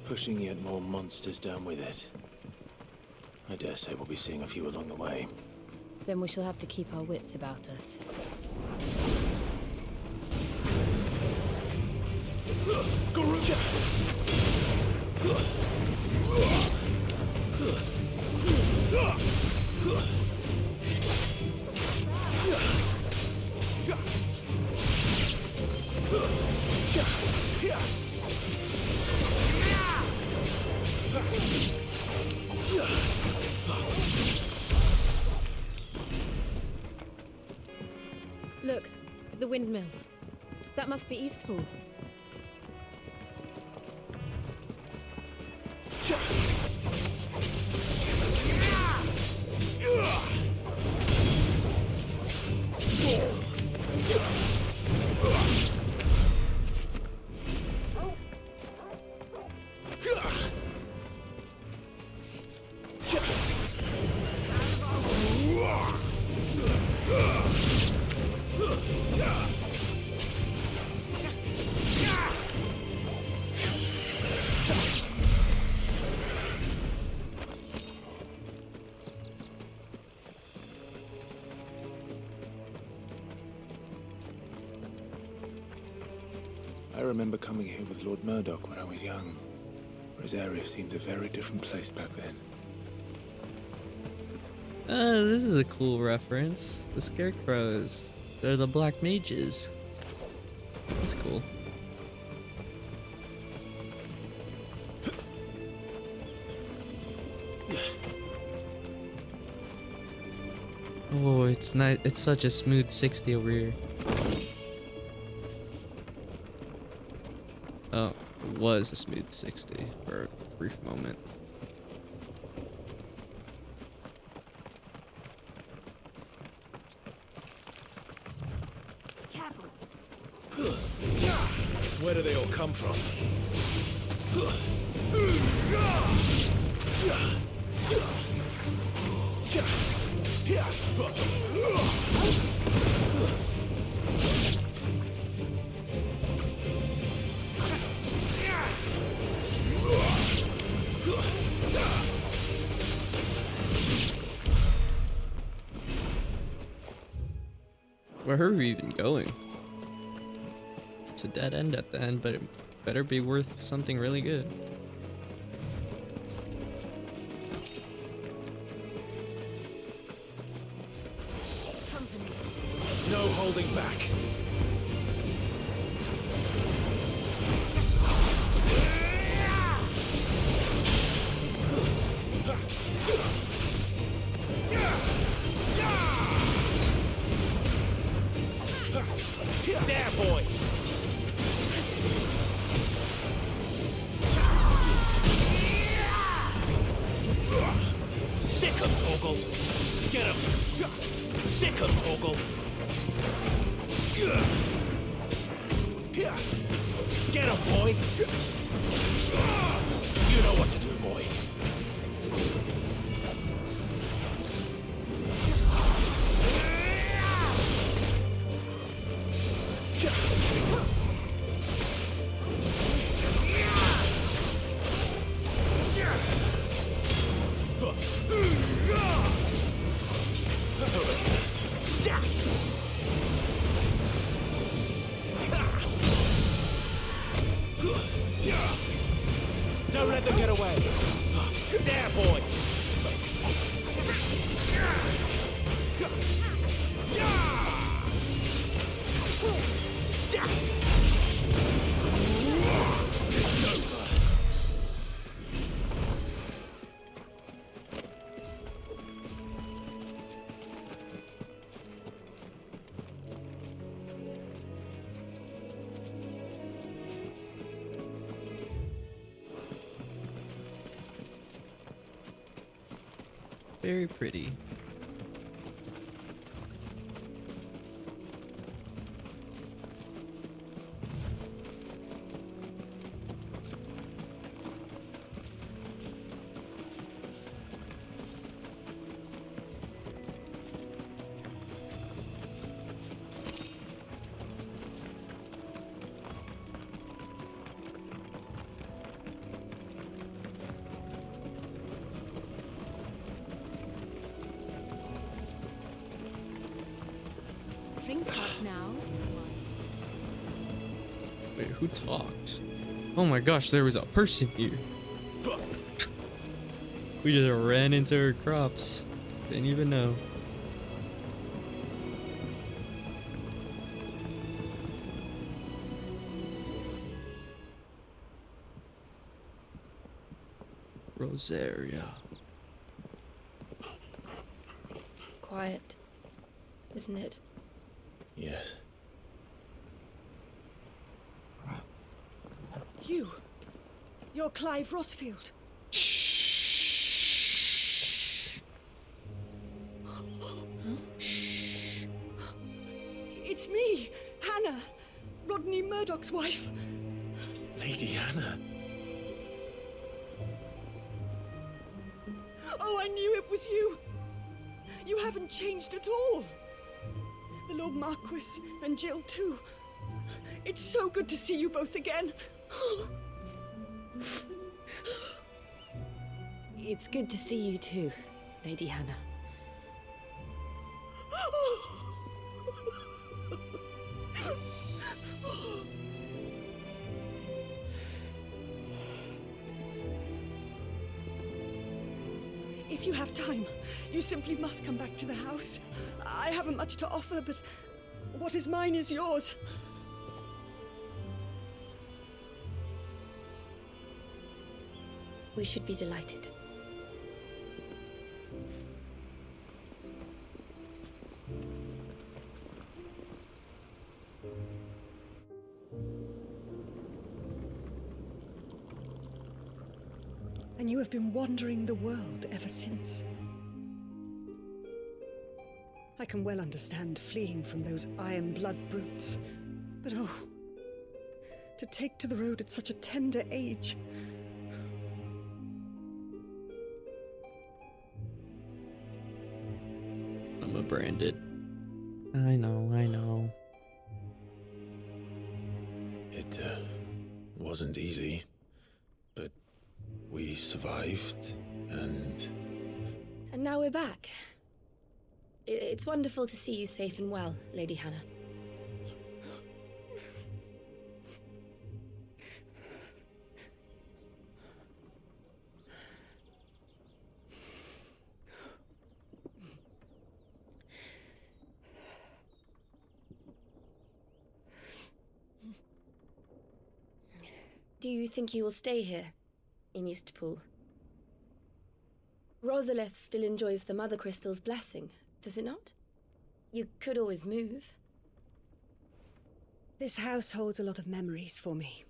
pushing yet more monsters down with it. I dare say we'll be seeing a few along the way. Then we shall have to keep our wits about us. Look, the windmills. That must be Eastpool. I remember coming here with Lord Murdoch when I was young. Rosaria seemed a very different place back then. This is a cool reference. The scarecrows. They're the black mages. That's cool. Oh, it's not. It's such a smooth 60 over here. Oh, it was a smooth 60 for a brief moment. Careful. Where do they all come from? Where are we even going? It's a dead end at the end, but it better be worth something really good. No holding back. There, boy! Sick him, Torgal! Get him! Sick him, Torgal! Get him, boy! You know what to do, boy. Don't let them get away! There, boy! It's over. Very pretty. Drink up now. Wait, who talked? Oh my gosh, there was a person here. We just ran into her crops. Didn't even know. Rosaria. Quiet, isn't it? Yes. You're Clive Rosfield. It's me, Hannah, Rodney Murdoch's wife. Lady Hannah. Oh, I knew it was you. You haven't changed at all. The Lord Marquis and Jill too. It's so good to see you both again. It's good to see you too, Lady Hannah. If you have time, you simply must come back to the house. I haven't much to offer, but what is mine is yours. We should be delighted. And you have been wandering the world ever since. I can well understand fleeing from those iron blood brutes, but oh, to take to the road at such a tender age. I'm a branded. I know. It wasn't easy, but we survived, and now we're back. It's wonderful to see you safe and well, Lady Hannah. Do you think you will stay here, in Eastpool? Rosalith still enjoys the Mother Crystal's blessing, does it not? You could always move. This house holds a lot of memories for me.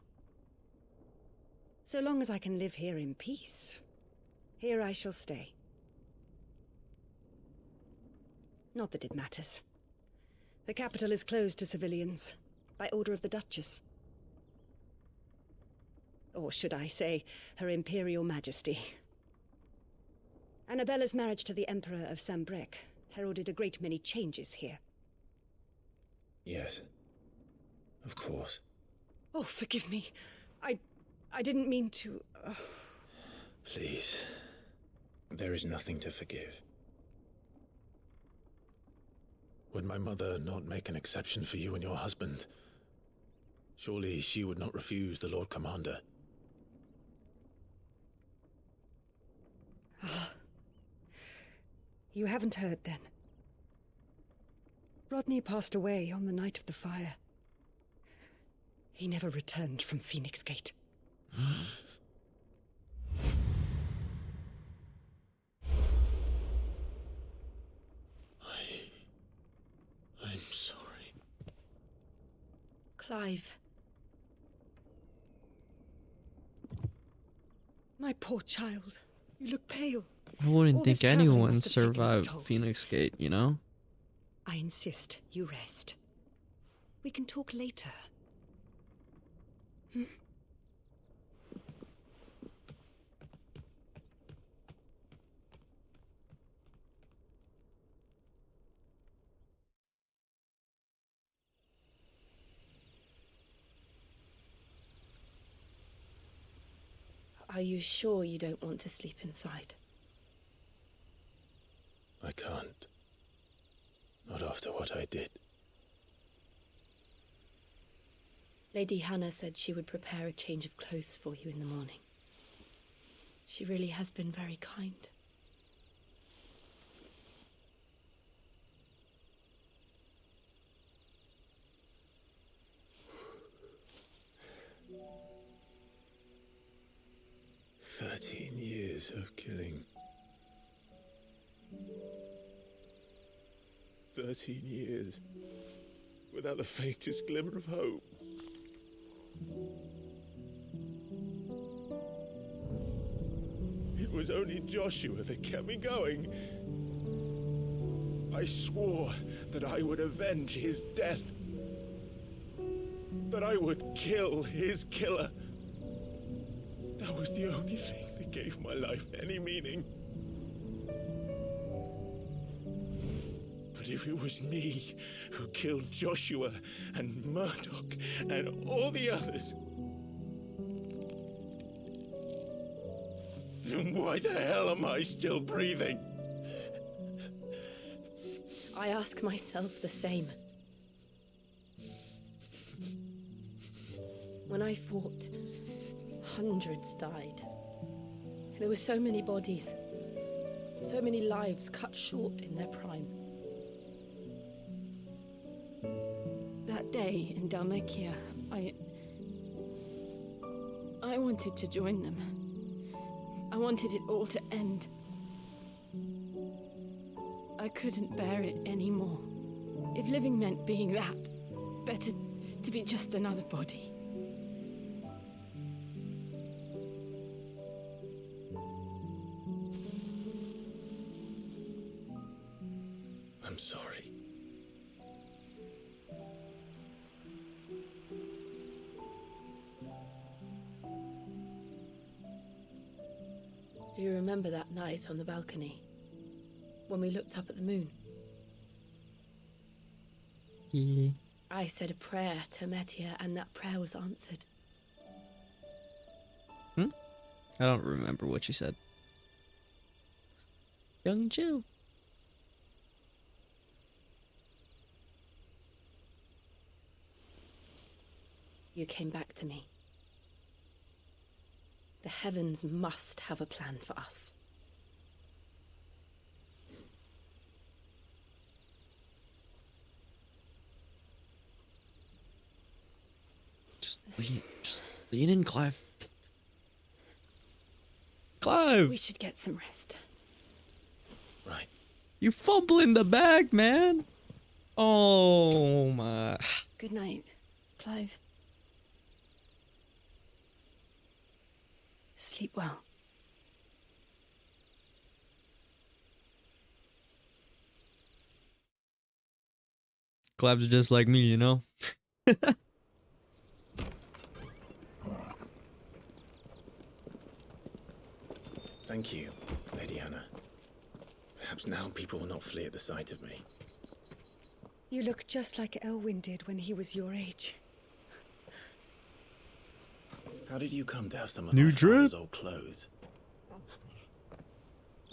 So long as I can live here in peace, here I shall stay. Not that it matters. The capital is closed to civilians, by order of the Duchess. Or should I say, Her Imperial Majesty. Annabella's marriage to the Emperor of Sambrec heralded a great many changes here. yes, of course. Oh, forgive me. I didn't mean to... Please, there is nothing to forgive. Would my mother not make an exception for you and your husband? Surely she would not refuse the Lord Commander. You haven't heard, then. Rodney passed away on the night of the fire. He never returned from Phoenix Gate. I'm sorry. Clive. My poor child. You look pale. I wouldn't All think this traveling anyone must have taken its survived toll. Phoenix Gate, you know? I insist you rest. We can talk later. Hmm? Are you sure you don't want to sleep inside? I can't. Not after what I did. Lady Hannah said she would prepare a change of clothes for you in the morning. She really has been very kind. Years of killing. 13 years without the faintest glimmer of hope. It was only Joshua that kept me going. I swore that I would avenge his death. That I would kill his killer. That was the only thing that gave my life any meaning. But if it was me who killed Joshua and Murdoch and all the others, then why the hell am I still breathing? I ask myself the same. When I fought, hundreds died. There were so many bodies, So many lives cut short in their prime. That day in Dalmekia, I wanted to join them. I wanted it all to end. I couldn't bear it anymore. If living meant being that, better to be just another body. I'm sorry. Do you remember that night on the balcony? When we looked up at the moon? Yeah. I said a prayer to Metia and that prayer was answered. I don't remember what she said. Young Jill. You came back to me. The heavens must have a plan for us. Just lean in, Clive. Clive! We should get some rest. Right. You fumbling the bag, man! Oh my. Good night, Clive. Sleep well. Clive's just like me, you know? Thank you, Lady Hannah. Perhaps now people will not flee at the sight of me. You look just like Elwyn did when he was your age. How did you come to have some of New my drip? father's old clothes?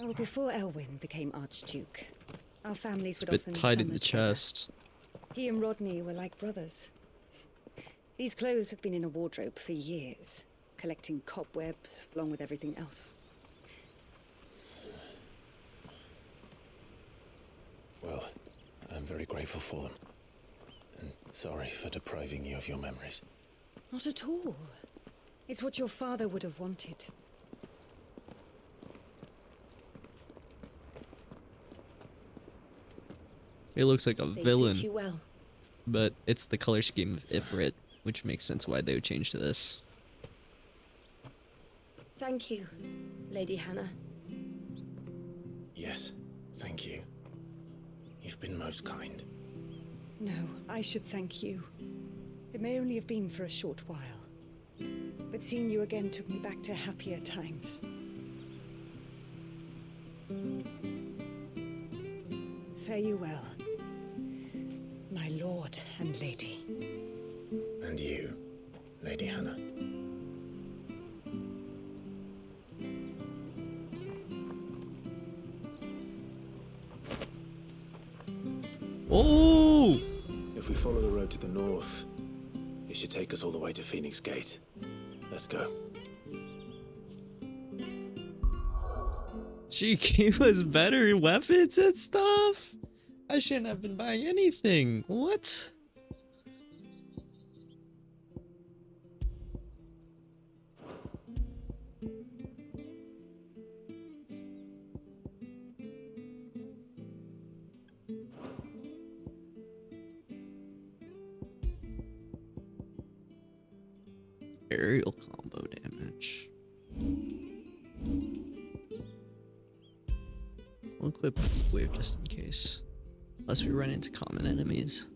Oh, before Elwyn became Archduke, our families would Bit often tight in summer the together. chest. He and Rodney were like brothers. These clothes have been in a wardrobe for years, collecting cobwebs along with everything else. Well, I'm very grateful for them. And sorry for depriving you of your memories. Not at all. It's what your father would have wanted. It looks like a They villain. suit you well. But it's the color scheme of Ifrit, which makes sense why they would change to this. Thank you, Lady Hannah. Yes, thank you. You've been most kind. No, I should thank you. It may only have been for a short while. But seeing you again took me back to happier times. Fare you well, my lord and lady. And you, Lady Hannah. Oh! If we follow the road to the north, it should take us all the way to Phoenix Gate. Let's go. She gave us better weapons and stuff? I shouldn't have been buying anything. What? Aerial combo damage. We'll equip wave just in case. Unless we run into common enemies.